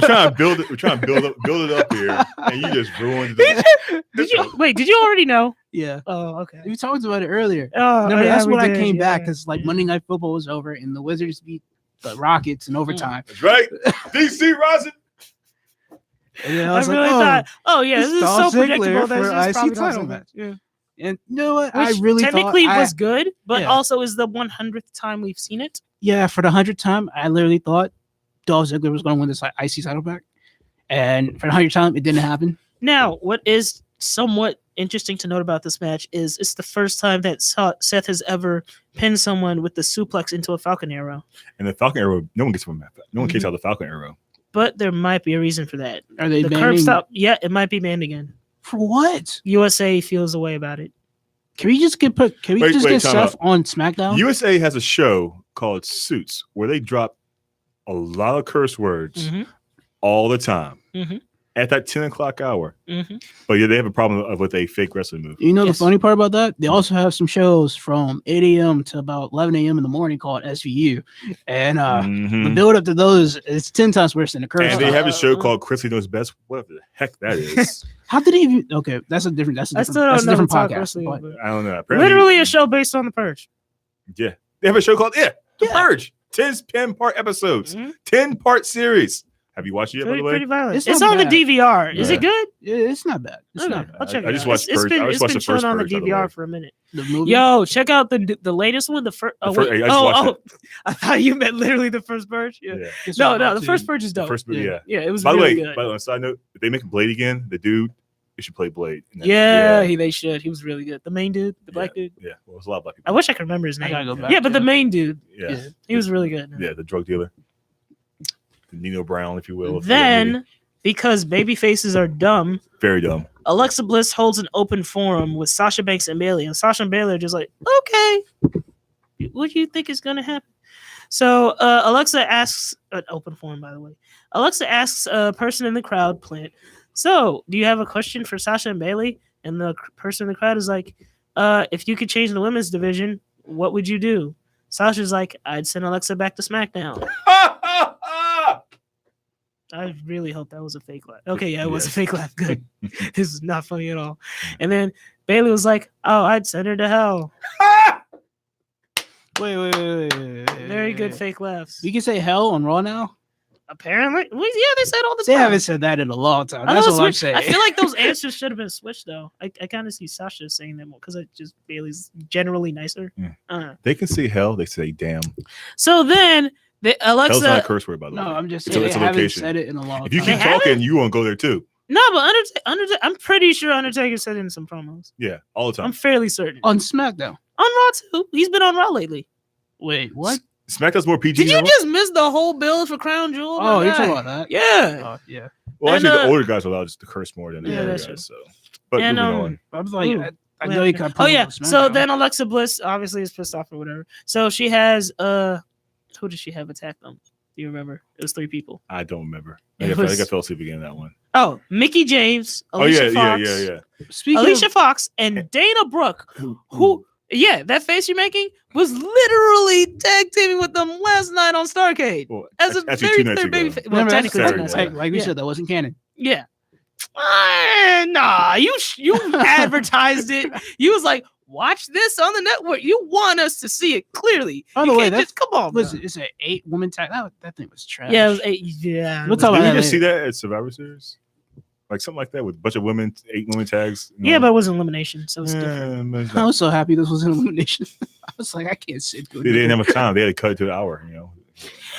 trying to build it up here, and you just ruined it. Did you already know? Yeah, Oh, okay. we talked about it earlier. Oh, Remember, yeah, that's we when I did, came back yeah. because like Monday Night Football was over and the Wizards beat the Rockets in overtime. That's right. DC Rosin. And then I I was really like, thought, oh yeah, this this is so Dolph Ziggler predictable. for That's IC probably title Dolph match. Ziggler. Yeah. and you know what? Which I really technically thought was good, but yeah. also is the 100th time we've seen it. yeah, for the 100th time, I literally thought Dolph Ziggler was going to win this IC title back. And for the 100th time, it didn't happen. Now, what is somewhat interesting to note about this match is it's the first time that Seth has ever pinned someone with the suplex into a Falcon Arrow. And the Falcon Arrow, no one gets from that. No one kicks out the Falcon Arrow. But there might be a reason for that. Are they The curb banning stop, yeah, it might be banned again. for what? USA feels a way about it. Can we just get Wait, get time Seth out. on SmackDown? USA has a show called Suits where they drop a lot of curse words Mhm. all the time. Mhm. at that 10 o'clock hour. Mhm. But yeah, they have a problem with a fake wrestling move. You know Yes. the funny part about that? They also have some shows from 8 a.m. to about 11 a.m. in the morning called SVU. And the Mhm. build up to those is 10 times worse than the curse. And they have a show called Chrisley Knows Best. What the heck that is? How did they even okay, that's a different I still don't that's a know different who Talk podcast. Wrestling but- is, but- I don't know. Apparently, Literally a show based on The Purge. Yeah. They have a show called The Yeah. Purge. 10-part episodes. Mhm. 10-part series. Have you watched it yet, by Pretty, the way? pretty violent. It's It's not on the bad. DVR. Is Yeah. it good? Yeah, it's not bad. It's Okay, not bad. I'll check it I just out. watched It's Purge. been, I just it's watched been the first chilling on the Purge, by the DVR way. for a minute. The movie. Yo, check out the latest one. The first. The first- I just watched I thought you meant literally the first Purge. Yeah. Yeah. It's No, about no, the to- first Purge is dope. First movie, yeah. Yeah, it was By the really way, good. on a side note, if they make Blade again, the dude, he should play Blade. And They should. He was really good. The main dude, the black dude. Yeah, well, it's a lot of black I people. wish I could remember his I name. gotta go back. Yeah, but the to- main dude, Yeah, he was really good. yeah, the drug dealer, the Nino Brown, if you will. Then, because baby faces are dumb, very dumb. Alexa Bliss holds an open forum with Sasha Banks and Bailey, and Sasha and Bailey are just like, okay, what do you think is gonna happen? So Alexa asks an open forum, by the way. Alexa asks a person in the crowd, Plant. So, do you have a question for Sasha and Bailey? And the person in the crowd is like, if you could change the women's division, what would you do? Sasha's like, I'd send Alexa back to SmackDown. I really hope that was a fake laugh. Okay, yeah, it was a fake laugh. Good. This is not funny at all. And then Bailey was like, "Oh, I'd send her to hell." Wait. Very good fake laughs. We can say hell on Raw now. Apparently, well, yeah, they said all the They time. haven't said that in a long time. I That's know what I'm it's weird. saying. I feel like those answers should have been switched though. I kind of see Sasha saying them because I just Bailey's generally nicer. Yeah. They can say hell. They say damn. So then Hell's not a Alexa. curse word, by the way. no, I'm just It's a- saying it's a they haven't location. said it in a long If you time. keep They haven't? talking, you won't go there too. No, but Undertaker, I'm pretty sure Undertaker said it in some promos. Yeah, all the I'm time. fairly certain. On SmackDown. On Raw too. He's been on Raw lately. Wait, what? SmackDown's more PG. Did you than Raw? just miss the whole build for Crown Jewel? Oh, My you're guy. talking about that? Yeah. Oh, yeah. Well, and, actually, the uh, older guys are allowed to curse more than the Yeah, younger that's guys. So, but And, moving on. I was like, Ooh. I know you got. Oh yeah. So then Alexa Bliss obviously is pissed off or whatever. So she has who did she have attack them? Do you remember? It was 3 people. I don't remember. I It think I was- fell asleep again in that one. Oh, Mickey James, Alicia Fox, yeah. Speaking Alicia of, Fox, and Dana Brooke, who that face you're making was literally tag teaming with them last night on Starrcade Well, as a actually, very 2 nights third ago. baby face. Well, remember that's technically, Saturday two nights night. ago. like we Yeah. said, that wasn't canon. Yeah. Nah, you advertised it. You was like, watch this on the network. You want us to see it clearly. By the You way, can't that's just come on. was bro. it's an 8-woman tag. That thing was trash. Yeah, it was 8. Yeah. We'll talk Did about you that just see later. that at Survivor Series? Like something like that with a bunch of women, 8 women tags. you Yeah, know? but it was elimination, so it's different. Yeah, but it's I not- was so happy this was an elimination. I was like, I can't sit through they didn't it. have enough time. They had to cut it to an hour.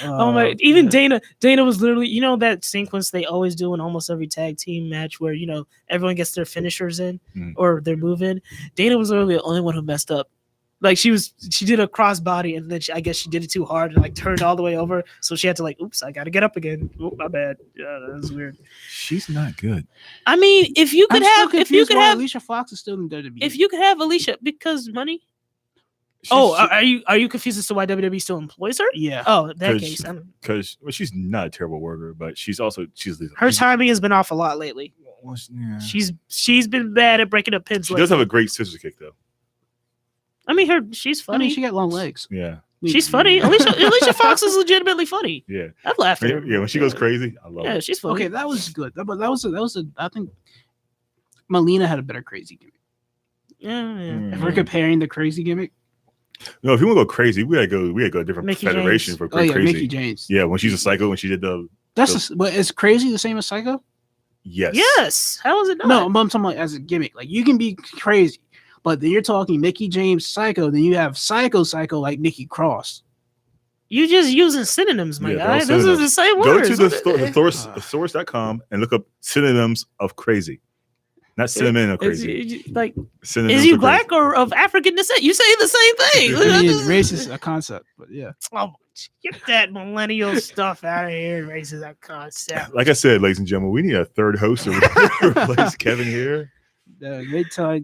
Oh my! Even yeah. Dana was literally, you know, that sequence they always do in almost every tag team match where everyone gets their finishers in Mhm. or their move in. Dana was literally the only one who messed up. Like she did a crossbody and then I guess she did it too hard and like turned all the way over, so she had to like, oops, I got to get up again. Oh, my bad. Yeah, that was weird. She's not good. I mean, if you could have Alicia Fox is still in WWE. if you could have Alicia because money. Are you confused as to why WWE still employs her? yeah, Oh, in that 'Cause- case, Because she's not a terrible worker, but she's her she's- timing has been off a lot lately. well, yeah. She's been bad at breaking up pins. She lately. does have a great scissor kick though. I mean, she's I funny. mean, she got long legs. Yeah, She's funny. Alicia Fox is legitimately funny. yeah, I've laughed at her. yeah. When she goes crazy, I love Yeah, it. she's funny. Okay, that was good. But that was a. I think Melina had a better crazy gimmick. Yeah. If we're comparing the crazy gimmick, No, if you want to go crazy, we gotta go a different Mickey federation James. for oh yeah, crazy. Mickey James. Yeah, when she's a psycho, when she did the But is crazy the same as Psycho? yes, Yes. How is it not? No, but I'm talking about as a gimmick. Like you can be crazy, but then you're talking Mickey James Psycho. Then you have Psycho like Nikki Cross. You just using synonyms, my Yeah, they're guy. all This is synonyms. the same Go words. to the What source.com and look up synonyms of crazy. Not cinnamon of is, crazy. like, Synonyms is you of black or of African descent? You say the same thing. I mean, race is a concept, but yeah. Oh, get that millennial stuff out of here. Race is a concept. Like I said, ladies and gentlemen, we need a third host to replace Kevin here. Wait till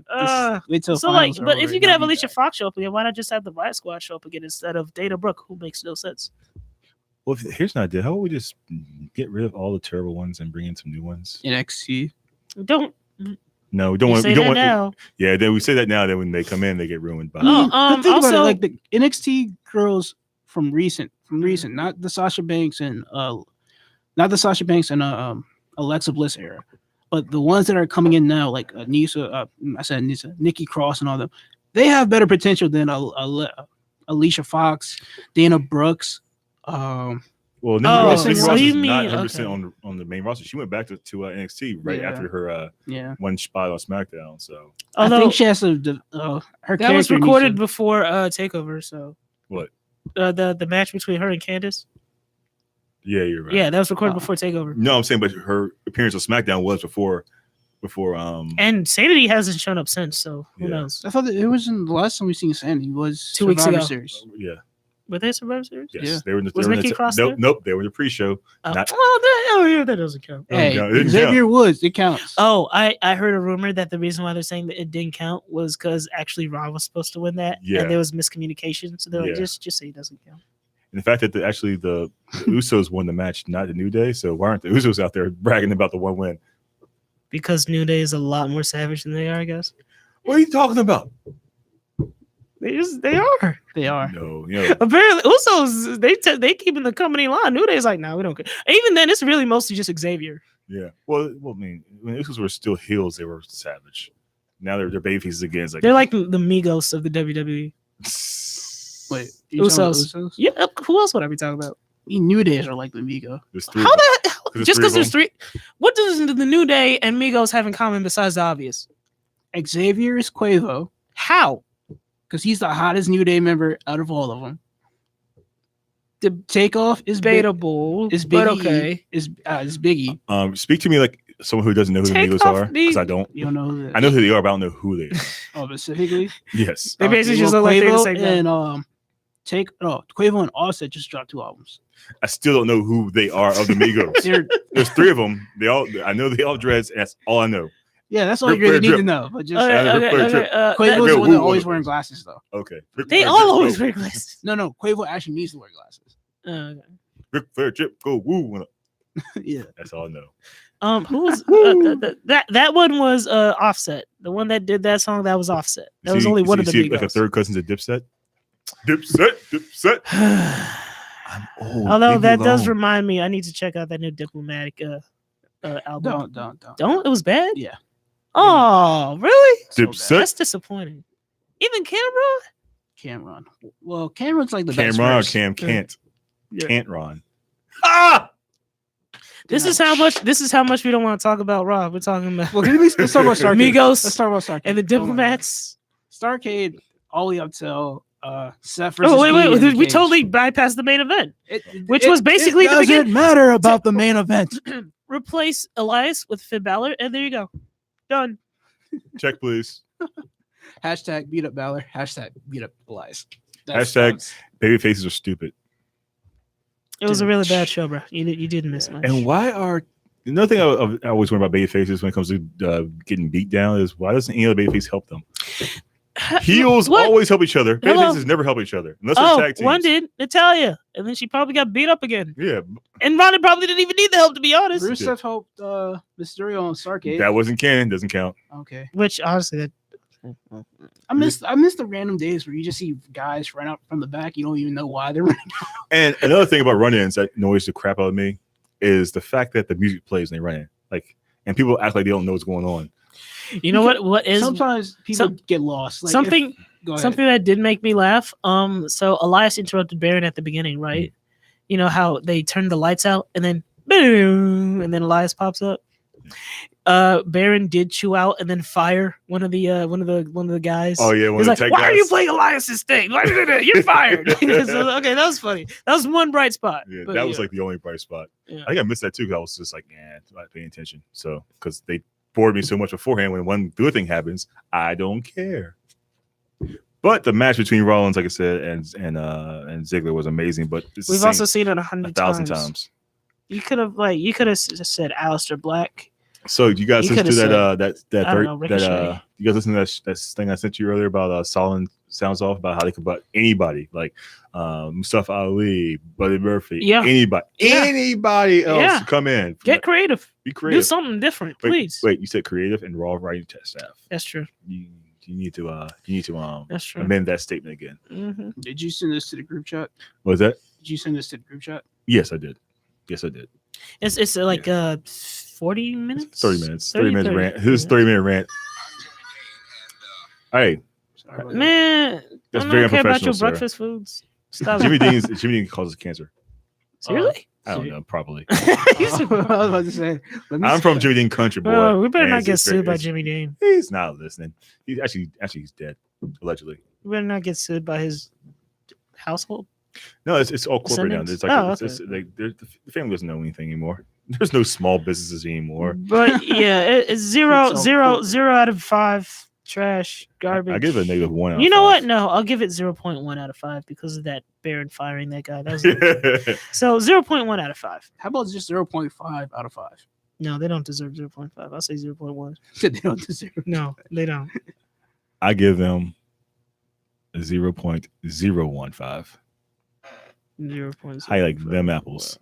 wait till So like, finals are but over if you and could I'll have be Alicia back. Fox show up again, why not just have the Riot Squad show up again instead of Dana Brooke, who makes no sense? Well, here's an idea. How about we just get rid of all the terrible ones and bring in some new ones? NXT. Don't No, we don't you want. say We don't that want. now. Yeah, then we say that now. Then when they come in, they get ruined by. Oh, But think about it, also- like the NXT girls from recent, not the Sasha Banks and Alexa Bliss era, but the ones that are coming in now, like Nikki Cross and all them, they have better potential than Alicia Fox, Dana Brooks. Well, Nikki Oh, Ross, Nikki so Ross you is not mean- 100% okay. on the main roster. She went back to NXT right Yeah. after her Yeah, one spot on SmackDown. So I Although think she has to. Her that was character needs recorded to- before Takeover, so what? The match between her and Candice. Yeah, you're right. Yeah, that was recorded Oh. before Takeover. No, I'm saying, but her appearance on SmackDown was before. And Sanity hasn't shown up since, so who Yeah. knows? I thought that it was in the last time we seen Sandy was 2 weeks Survivor ago. Series. Yeah. Were they Survivor Series? Yes. Yeah. They were in the. Was they were in Nikki the- Cross nope, there? nope. They were in the pre-show. Oh, Not- that doesn't count. Hey, count. It didn't Xavier Woods, it counts. Oh, I heard a rumor that the reason why they're saying that it didn't count was because actually Raw was supposed to win that, Yeah. and there was miscommunication. So they're like, Yeah. just say it doesn't count. And the fact that the Usos won the match, not the New Day. So why aren't the Usos out there bragging about the one win? Because New Day is a lot more savage than they are, I guess. What are you talking about? They are. They are. No, you know, Apparently, Usos they keeping the company line. New Day's like, no, we don't care. Even then, it's really mostly just Xavier. yeah. Well, I mean, when the Usos were still heels, they were savage. Now they're babyfaces again. It's like, They're like the Migos of the WWE. Wait, you talking about Usos. Usos? Yeah, who else would I be talking about? New Days are like the Migo. there's three. How of them. the There's just three because of there's three? What does the New Day and Migos have in common besides the obvious? Xavier is Quavo How? because he's the hottest New Day member out of all of them. The Takeoff is Debatable, Is but Biggie okay. is Biggie. Speak to me like someone who doesn't know who the Take Migos off are, the- because I don't. You don't know who that I know who they are, but I don't know who they are. Oh, specifically. Yes. They basically just well, look like they're the Quavo same guy. and Quavo and Offset just dropped 2 albums. I still don't know who they are of the Migos. They're, There's three of them. I know they all dreads. That's all I know. yeah, that's all you Drip, really need drip. to know. But just Okay, Yeah, okay, they're okay, pretty Quavo's Real the one that woo always on wearing it. glasses though. Okay. They all always wear glasses. No, Quavo actually needs to wear glasses. Okay. Ric Flair, Drip, go woo. Yeah. That's all I know. Who was that one was Offset. The one that did that song that was Offset. That was only one of the see, like a Migos. third cousin to Dipset. Dipset. I'm old. Although Leave me that does alone. remind me, I need to check out that new Diplomatic album. Don't. It was bad. Yeah. Oh, really? So Dipset. That's disappointing. Even Cameron. Cameron. Well, Cameron's like the Cam best. Ron, verse. Cam can't. Yeah. Can't Ron. Ah! This is how much we don't want to talk about Raw. We're talking about Well, let's talk about Starcade. Migos Let's talk about Starcade. and the Oh my God. Diplomats. Starcade all the way up till Seth versus Oh wait, Dean in the we cage. totally bypassed the main event. which It- was basically it the doesn't begin- matter about the main event. Replace Elias with Finn Balor, and there you go. Done. Check, please. Hashtag beat up Balor. Hashtag beat up Elias. Hashtag Baby faces are stupid. It was a really bad show, bro. You didn't miss much. And why are another thing I always wonder about baby faces when it comes to getting beat down is why doesn't any other baby face help them? Heels What? always help each other. Baby Hello? faces never help each other unless they're Oh, tag teams. one did, Natalia, and then she probably got beat up again. Yeah, And Ronda probably didn't even need the help, to be honest. Rusev helped Mysterio on Starcade. that wasn't canon. Doesn't count. Okay. Which honestly, that I miss the random days where you just see guys run out from the back. You don't even know why they're running. And another thing about run-ins that annoys the crap out of me is the fact that the music plays when they run in. Like, and people act like they don't know what's going on. you know what is Sometimes people get lost. Like something go ahead. something that did make me laugh. So Elias interrupted Baron at the beginning, right? You know how they turned the lights out and then boom, and then Elias pops up. Baron did chew out and then fire one of the guys. Oh yeah, He's like, "Why are you playing Elias's thing? Why did it? You're fired." So, okay, that was funny. That was one bright spot. Yeah, But, that was like the only bright spot. Yeah. I think I missed that too because I was just like, not paying attention. So because they bored me so much beforehand, when one good thing happens, I don't care. But the match between Rollins, like I said, and Ziggler was amazing. But it's the We've same also seen it 1,000 times. You could have just said Aleister Black. So you guys You listen to coulda that I don't know, Ricochet. you guys listen to that thing I sent you earlier about sounds off about how they could butt anybody, like Mustafa Ali, Buddy Murphy, Yeah. anybody else Yeah. to come in. Get creative. Be creative. Do something different, please. Wait, you said creative and raw writing staff. That's true. You need to That's true. amend that statement again. Mm-hmm. Did you send this to the group chat? Was that? Did you send this to the group chat? Yes, I did. Yes, I did. It's like 40 minutes. 30 minutes. 30 minutes rant. This is 30-minute rant. Hey, Sorry about that. Man, That's I very don't care about your unprofessional, sir. breakfast foods. Stop. Jimmy Dean causes cancer. Seriously? I don't know, probably. I was about to say. I'm from Jimmy Dean country, boy. Bro, we better and not it's get sued by it's- Jimmy Dean. He's not listening. He's he's dead, allegedly. We better not get sued by his household. No, it's all corporate now. Descendants? It's like Oh, it's like the family doesn't know anything anymore. There's no small businesses anymore. But yeah, it's zero, It's all zero, cool. 0 out of 5. Trash, garbage. I give it a negative 1 out You of know 5. what? No, I'll give it 0.1 out of 5 because of that Baron firing that guy. That was so 0.1 out of 5. How about just 0.5 out of 5? No, they don't deserve 0.5. I'll say 0.1. Said they don't deserve. No, they don't. I give them a 0.015. 0.0. How you like them apples?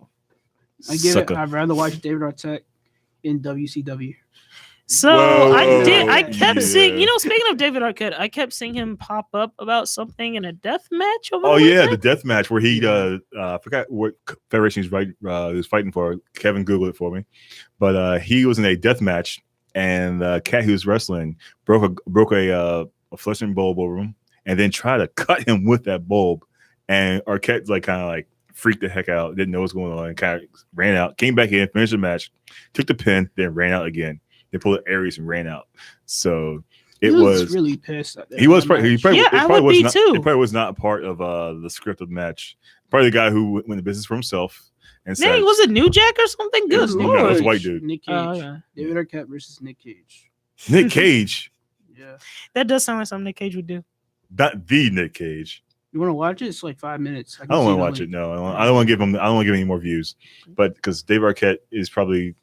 I give it. Sucker. I'd rather watch David Arquette in WCW. So Whoa, I kept seeing, yeah. speaking of David Arquette, I kept seeing him pop up about something in a death match over Oh the yeah, the weekend. death match where he I forgot what federation he's he was fighting for. Kevin Google it for me, but he was in a death match, and the cat he was wrestling broke a flushing bulb over him, and then tried to cut him with that bulb, and Arquette kind of freaked the heck out, didn't know what's going on, and kind of ran out, came back in, finished the match, took the pin, then ran out again. They pulled the Aries and ran out. So it He was really pissed. At that he was match. probably, Yeah, I would was be not, too. It probably was not a part of the script of the match. Probably the guy who went to business for himself and said, Dang, was it New Jack or something? It Good was- no, it lord. was white dude. Nick Cage. Oh, okay. David Arquette versus Nick Cage. Nick Cage, Yeah. That does sound like something Nick Cage would do. not the Nick Cage. You want to watch it? It's like 5 minutes. I don't want to watch it. No, I don't want to give him. I don't want to give him any more views. But because Dave Arquette is probably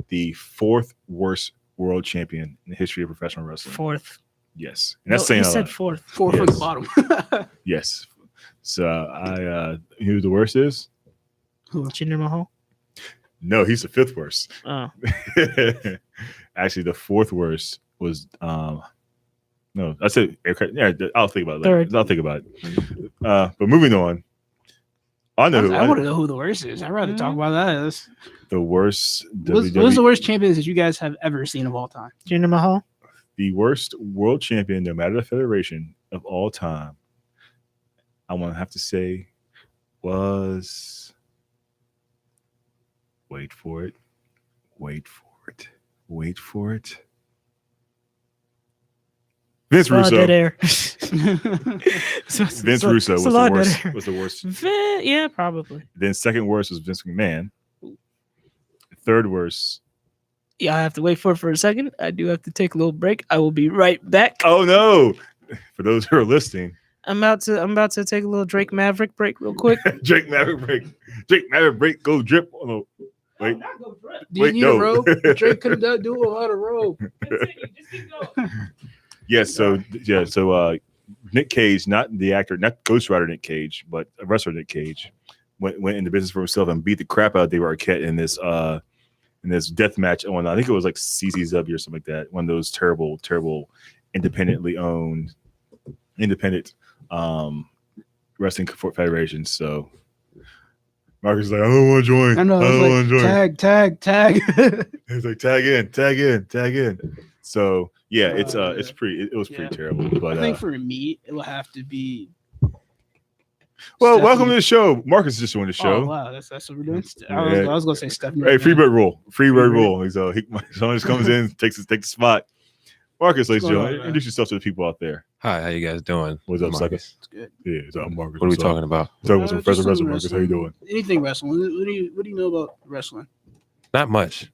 the 4th worst world champion in the history of professional wrestling. 4th. Yes, and that's No, saying he a said lot. 4th. 4 from Yes. the bottom. Yes. So who the worst is? Jinder Mahal. No, he's the 5th worst. Oh, Actually, the 4th worst was no, I said yeah. I'll think about it. Third. I'll think about it. But moving on, I know who I want to know who the worst is. I'd rather talk about that. the worst What's the worst champions that you guys have ever seen of all time? Jinder Mahal. the worst world champion, no matter the federation of all time. I want to have to say was wait for it. Vince Saw Russo. dead air. Vince Russo was the worst. Yeah, probably. Then second worst was Vince McMahon. Third worst. Yeah, I have to wait for it for a second. I do have to take a little break. I will be right back. Oh no! For those who are listening, I'm about to take a little Drake Maverick break real quick. Drake Maverick break, go drip on the wait. Do you Wait, need no. a robe? Drake could have do a lot of robe. Yes, so Nick Cage, not the actor, not Ghost Rider Nick Cage, but a wrestler Nick Cage, went into business for himself and beat the crap out of Dave Arquette in this death match on, I think it was like CCW or something like that. One of those terrible independent wrestling federations. So Marcus is like, I don't want to join. I know. don't want to join. Tag. He's like, tag in. So yeah, it was pretty terrible. But I think for me, it will have to be. well, Stephanie. welcome to the show. Marcus just joined the Oh show. wow, that's what we're doing. Yeah. I was gonna say Stephanie. Hey, Freebird rule. Freebird Freebird. rule. So someone just comes in, takes the spot. Marcus, ladies and What's going on, gentlemen, man? introduce yourself to the people out there. Hi, how you guys doing? What's up, Marcus? sucker? It's good. Yeah, it's up, Marcus. What are we What's up? talking about? Talking about some Just Professor some Wrestling, Marcus. How you doing? Anything wrestling? What do you know about wrestling? Not much.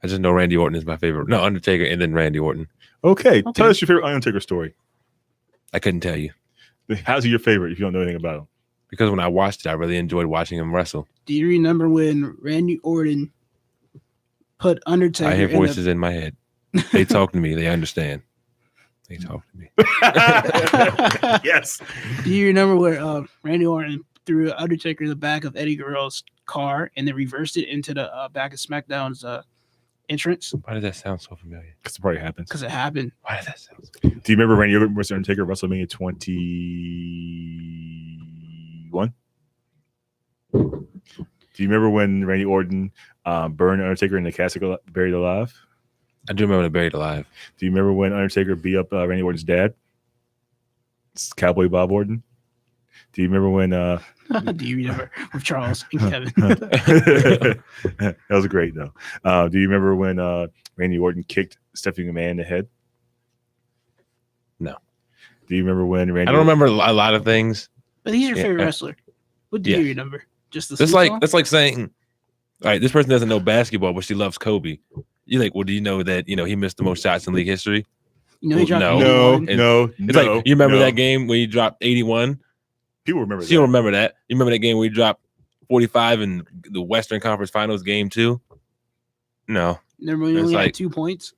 I just know Randy Orton is my favorite. No, Undertaker and then Randy Orton. Okay, tell us your favorite Undertaker story. I couldn't tell you How's he your favorite if you don't know anything about him? because when I watched it, I really enjoyed watching him wrestle. Do you remember when Randy Orton put Undertaker? I hear in the- voices in my head. They talk to me. They understand. They talk to me. Yes. Do you remember where Randy Orton threw Undertaker in the back of Eddie Guerrero's car and then reversed it into the back of SmackDown's entrance? Why does that sound so familiar? Because it probably happens. Because it happened. Why does that sound so Do you remember Randy Orton versus Undertaker WrestleMania 21? Do you remember when Randy Orton burned Undertaker in the casket buried alive? I do remember the Buried Alive. Do you remember when Undertaker beat up Randy Orton's dad? It's Cowboy Bob Orton. Do you remember when Do you remember with Charles and Kevin? that was great though. Do you remember when Randy Orton kicked Stephanie McMahon in the head? No. Do you remember when Randy I don't remember a lot of things. But he's your Yeah. favorite wrestler. What do Yeah. you remember? Just the That's theme like song? that's like saying, all right, this person doesn't know basketball, but she loves Kobe. You're like, well, do you know that he missed the most shots in league history? You know he dropped No. 81. It's like you remember that game where you dropped 81. People remember You don't that. remember that. You remember that game where you dropped 45 in the Western Conference Finals game 2? No, Remember when he It's only like- had 2 points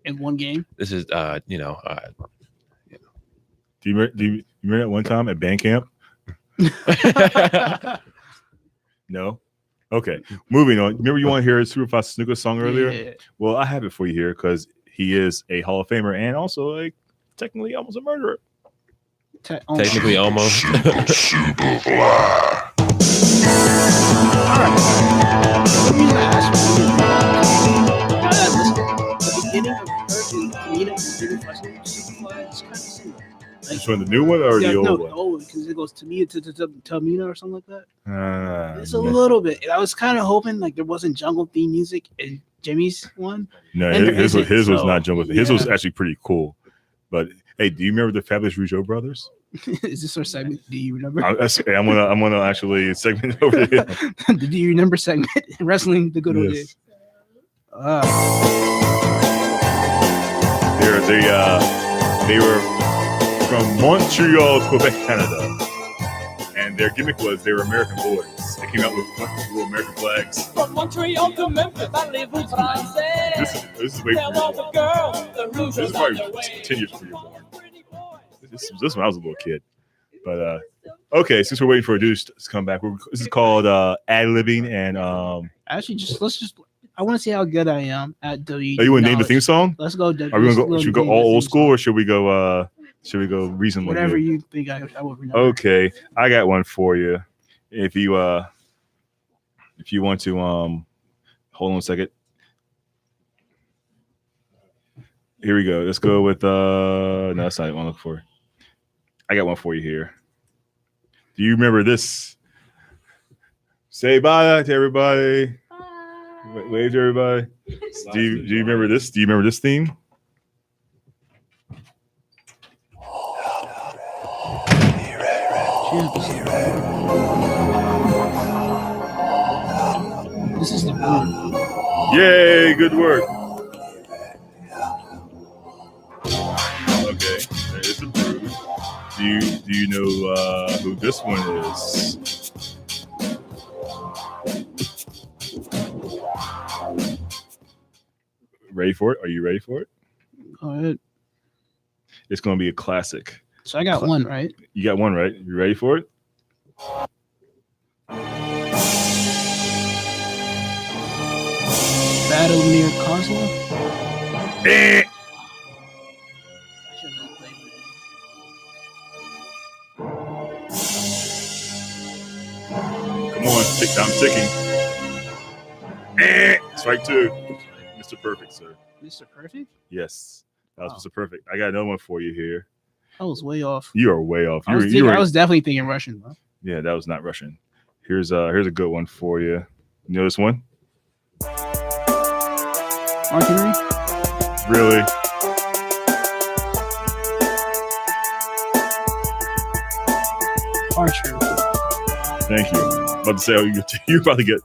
in one game? this is Do you remember that one time at band camp? No. Okay. Moving on. Remember you want to hear a Superfly Snuka song earlier? Yeah. Well, I have it for you here because he is a Hall of Famer and also technically almost a murderer. technically almost. The reason I asked you is the beginning of her and Tamina and Jimmy Fletcher Superfly is kind of similar. Which one, the new one or the old no, one? the old one, because it goes Tamina to Tamina or something like that. It's a No, little bit. I was kind of hoping like there wasn't jungle theme music in Jimmy's one. no, and there his was isn't, not so, jungle. His was yeah. actually pretty cool. But hey, do you remember the Fabulous Rougeau brothers? Is this our segment? Do you remember? I'm gonna actually segment over here. Do you remember segment wrestling the good old Yes. days? They were from Montreal, Quebec, Canada, and their gimmick was they were American boys. They came out with little American flags. From Montreal to Memphis, parlez-vous français? This is way Tell before all you the girls the rouge This is is on probably their way. 10 years before you were born. This was when I was a little kid. But okay, since we're waiting for a dude to come back, this is called ad-libbing and Actually, I want to see how good I am at WWE. are you want to name the theme song? Let's go. Are we gonna go? Should we go all old school or should we go reasonable? Whatever good? you think I will remember. Okay, I got one for you. If you want to hold on a second. Here we go. Let's go with no, that's not what I'm looking for. I got one for you here. Do you remember this? Say bye to everybody. Wave to everybody. Do you remember this? Do you remember this theme? This is the boom. Yay, good work. Okay, there's the brew. Do you know who this one is? Ready for it? Are you ready for it? Go ahead. It's going to be a classic. So I got one right. You got one right. You ready for it? Battle near Cosmo. Eh. Come on, I'm ticking. Strike two. Mr. Perfect, sir. Mr. Perfect? Yes, that was Wow. Mr. Perfect. I got another one for you here. I was way off. You are way off. I was, You were, I was definitely thinking Russian, bro. yeah, that was not Russian. Here's a good one for you. You know this one? Mark Henry? Really? Archer. Thank you. About to say you're about to get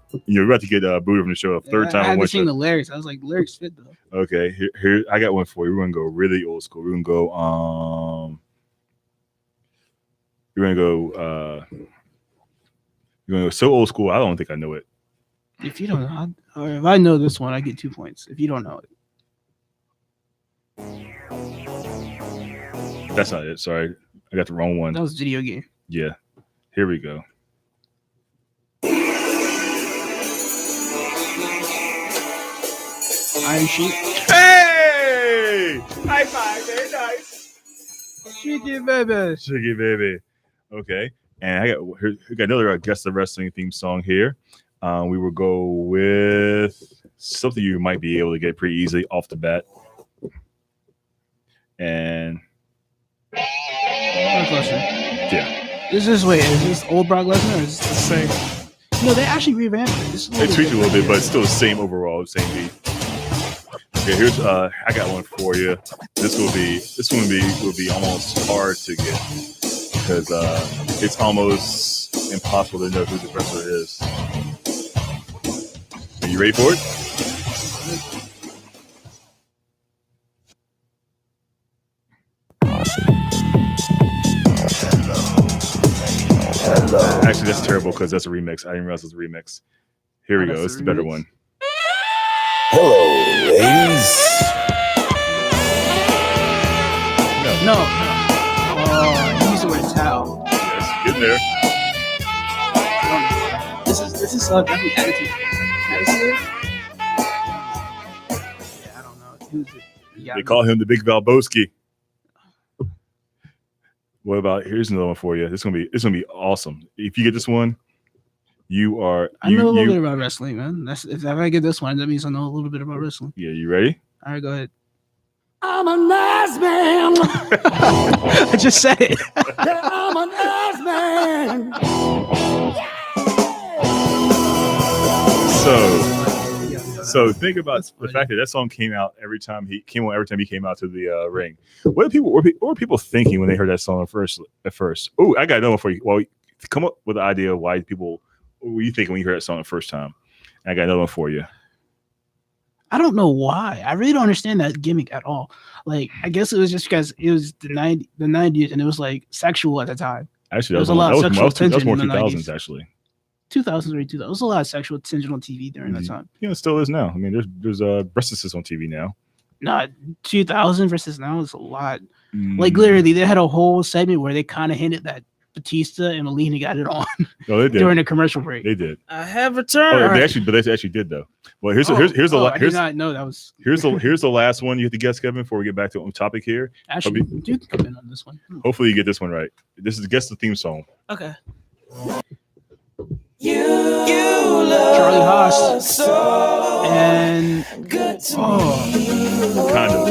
booted from the show a third I time. had in to one sing show. the lyrics. I was like, lyrics fit though. Okay, here I got one for you. We're gonna go really old school. We're gonna go so old school. I don't think I know it. If you don't know, or if I know this one, I get 2 points. If you don't know it, That's not it. Sorry, I got the wrong one. That was video game. Yeah, here we go. Iron Sheik. Hey! High five, very nice. Shiki baby. Shiggy baby. Okay, and I got another Guess the Wrestling theme song here. We will go with something you might be able to get pretty easily off the bat. And Brock Lesnar. yeah, Is this old Brock Lesnar or is this the same? No, they actually revamped it. This is they tweaked it a little bit, but it's still the same overall, same beat. Okay, here's I got one for you. This one will be almost hard to get because it's almost impossible to know who the wrestler is. Are you ready for it? Actually, that's terrible because that's a remix. I didn't realize it was a remix. Here we go. It's the better one. Hello, ladies. No. Oh, he used the word towel. Yes, get there. This is definitely attitude. Attitude? Yeah, I don't know. Who's it? They call him the Big Valboski. What about here's another one for you. It's gonna be awesome. If you get this one, you are. I know a little bit about wrestling, man. If I get this one, that means I know a little bit about wrestling. Yeah, you ready? All right, go ahead. I'm a nice man. I just said it. I'm a nice man. So think about the fact that song came out every time he came out to the ring. What were people thinking when they heard that song at first? Oh, I got another one for you. Well, come up with an idea of why people. What were you thinking when you heard that song the first time? And I got another one for you. I don't know why. I really don't understand that gimmick at all. Like, I guess it was just because it was the 90s and it was like sexual at the time. Actually, there was a lot of sexual that was more tension in the 2000s 90s. actually. 2000s or 2000. There was a lot of sexual tension on TV during that time. You know, it still is now. I mean, there's breastises on TV now. Not 2000 versus now is a lot. Like literally, they had a whole segment where they kind of hinted that Batista and Melina got it on No, they did. during the commercial break. They did. I have returned. Oh, they actually did though. Well, here's I the did not know that was. here's the last one you have to guess, Kevin, before we get back to on topic here. Actually, you can come in on this one. Hopefully, you get this one right. This is guess the theme song. Okay. Charlie Haas and Kind of.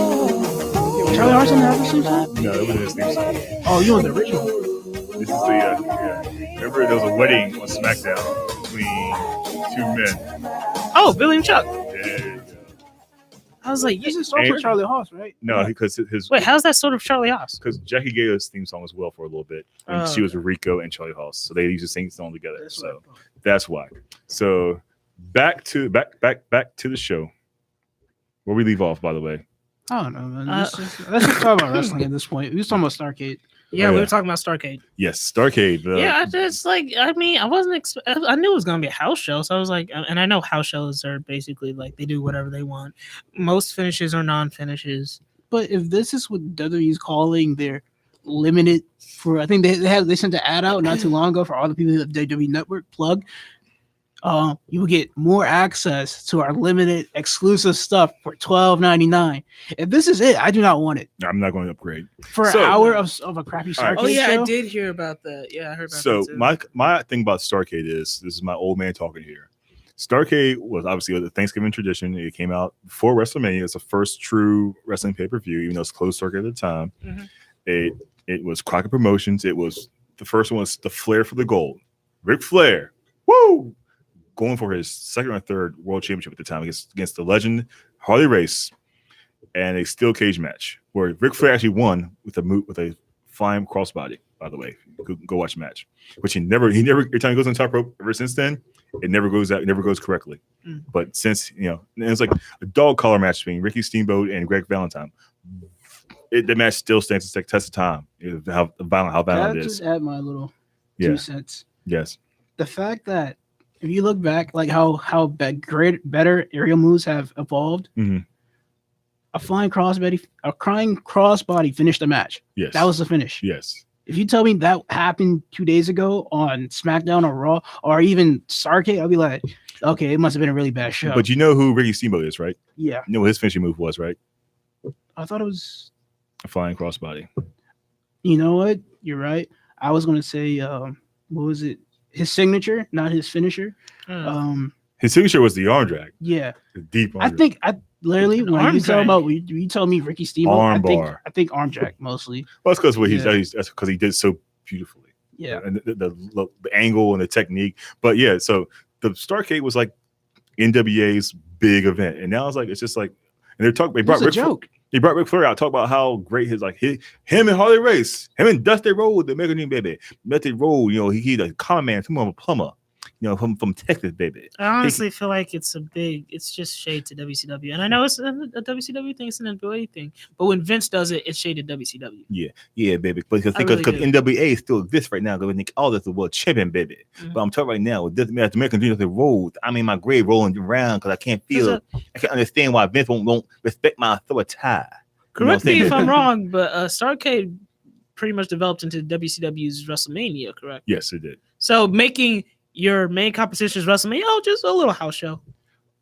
Charlie Haas in the episode? No, it wasn't his theme song. Oh, you know the original. This is the remember there was a wedding on SmackDown between two men. Oh, Billy and Chuck. Yeah. I was like, This is song for Charlie Haas, right? No, because his wait, how's that sort of Charlie Haas? because Jackie gave us theme song as well for a little bit, and she was with Rico and Charlie Haas, so they used to sing song together. So that's why. So back to the show where we leave off. By the way, I don't know, man. Let's just talk about wrestling at this point. We was talking about Starrcade. Yeah, we were talking about Starrcade. yes, Starrcade. Yeah, I just like, I mean, I wasn't, I knew it was going to be a house show. So I was like, and I know house shows are basically like, they do whatever they want. Most finishes are non-finishes. But if this is what WWE's calling their limited for, I think they sent the ad out not too long ago for all the people at WWE Network plug. You will get more access to our limited exclusive stuff for $12.99. If this is it, I do not want it I'm not going to upgrade. for an hour of a crappy Starrcade Oh yeah, show. I did hear about that. Yeah, I heard about So that too. my thing about Starrcade is this is my old man talking here. Starrcade was obviously a Thanksgiving tradition. It came out before WrestleMania. It's the first true wrestling pay-per-view, even though it's closed circuit at the time. Mhm. It was Crockett Promotions. It was the first one was the Flair for the Gold. Ric Flair, woo, going for his second or third world championship at the time against the legend Harley Race, and a steel cage match where Ric Flair actually won with a flying crossbody. By the way, go watch the match. Which he never every time he goes on top rope ever since then, it never goes out, it never goes correctly. But since and it's like a dog collar match between Ricky Steamboat and Greg Valentine. The match still stands the test of time. How violent Can I it is. just add my little Yeah. 2 cents? Yes. The fact that if you look back, like how better aerial moves have evolved. Mhm. a crying crossbody finished the match. Yes. That was the finish. Yes. If you tell me that happened 2 days ago on SmackDown or Raw or even Starrcade, I'll be like, okay, it must have been a really bad show. But you know who Ricky Steamboat is, right? Yeah. You know what his finishing move was, right? I thought it was. A flying crossbody. You know what? You're right. I was going to say, what was it? His signature, not his finisher. His signature was the arm drag. Yeah. The deep arm I drag. think when arm you tell drag. about you told me Ricky Steamboat, Arm I bar. think arm drag mostly. Well, that's because Yeah. that's because he did so beautifully. Yeah. And the angle and the technique. But yeah, so the Starrcade was like NWA's big event, and now it's just like, and they're talking. They It was brought a joke. He brought Ric Flair out, talk about how great him and Harley Race, him and Dusty Rhodes, the Mega Dream baby, Dusty Rhodes. You know, he's a common man, some of a plumber. You know, from Texas, baby. I honestly feel like it's just shade to WCW, and I know it's a WCW thing, it's an NWA thing, but when Vince does it, it's shade to WCW. Yeah, baby. Because I really do. NWA still exists right now. Because Nick Aldis the world champion, baby. Mhm. But I'm talking right now with this man, the American Dream, Dusty Rhodes. I'm in my grave rolling around because I can't understand why Vince won't respect my authority. Correct You know me what if I'm I'm saying? wrong, but Starrcade pretty much developed into WCW's WrestleMania, correct? Yes, it did. So making your main competition is WrestleMania, just a little house show.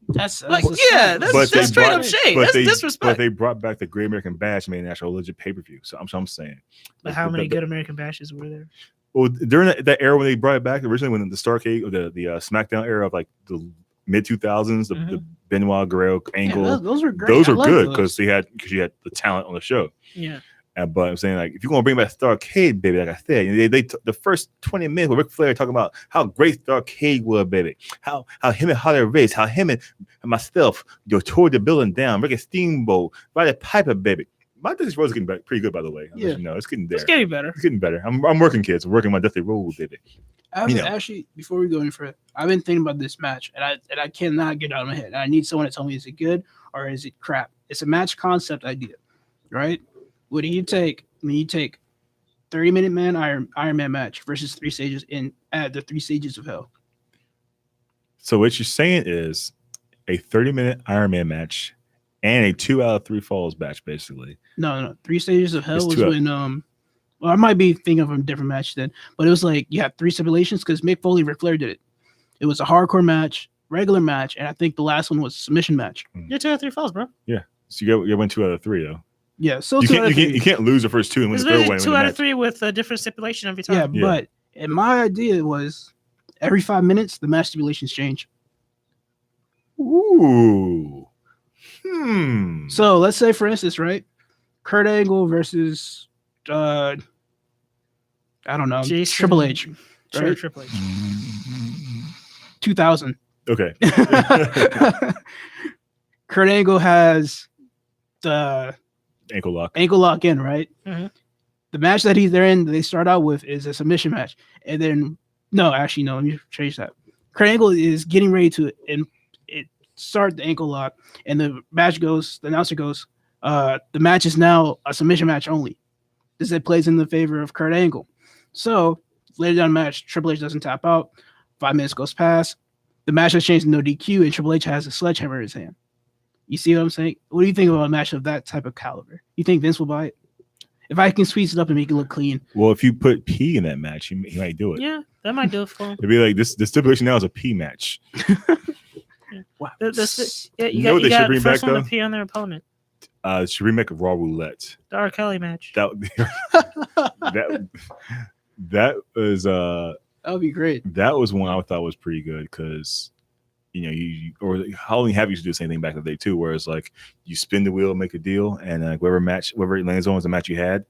That's Like, the yeah, stuff. that's they straight brought- up shade. But That's they disrespect. brought back the Great American Bash, made an actual legit pay per view. So I'm saying. But how many the- good American bashes were there? Well, during that era when they brought it back, originally when the Starrcade or the SmackDown era of like the mid 2000s, the Benoit Guerrero Yeah, angle, those were great. those I are love good those. because you had the talent on the show. Yeah. But I'm saying, like, if you're gonna bring back Starrcade, baby, like I said, they the first 20 minutes with Ric Flair talking about how great Starrcade was, baby, how him and Harley Race, how him and myself, tore the building down, Ricky Steamboat, Roddy Piper, baby. My Dusty Rhodes is getting back pretty good, by the way. Yeah. You know, it's getting there. It's getting better. It's getting better. I'm working, kids. I'm working my Dusty Rhodes, baby. Actually, before we go any further, I've been thinking about this match, and I cannot get it out of my head. I need someone to tell me, is it good or is it crap? It's a match concept idea, right? What do you take when you take 30-minute man Iron Man match versus 3 stages the 3 stages of hell? So what you're saying is a 30-minute Iron Man match and a 2 out of 3 falls match, basically. No. 3 stages of hell It's was 2 out. when well, I might be thinking of a different match then, but it was like you had 3 stipulations because Mick Foley, Ric Flair did it. It was a hardcore match, regular match, and I think the last one was a submission match. You're 2 out of 3 falls, bro. So you went 2 out of 3 though. Yeah, so You 2 out of 3. can't lose the first 2 and win It's the third literally one. 2 out of 3 with a different stipulation every time. Yeah, Yeah. but and my idea was every 5 minutes the match stipulations change. Ooh. So let's say, for instance, right, Kurt Angle versus I don't know, Jason- Triple H, Sure, right? Triple H. 2000. Okay. Kurt Angle has the Ankle lock. ankle lock in, right? Mhm. The match that they start out with is a submission match, and then let me change that. Kurt Angle is getting ready to start the ankle lock, and the announcer goes, the match is now a submission match only. This plays in the favor of Kurt Angle. So later down the match, Triple H doesn't tap out. 5 minutes goes past. The match has changed to no DQ, and Triple H has a sledgehammer in his hand. You see what I'm saying? What do you think about a match of that type of caliber? You think Vince will buy it? If I can squeeze it up and make it look clean. Well, if you put P in that match, he might do it. Yeah, that might do it for him. It'd be like this. The stipulation now is a P match. Wow. Yeah, You you know got, what they you should got bring first back, one though? to pee on their opponent. Should remake a Raw Roulette. The R. Kelly match. That was That would be great. that was one I thought was pretty good because or Halloween Havoc used to do the same thing back in the day too, where it's like you spin the wheel, make a deal, and whoever it lands on was the match you had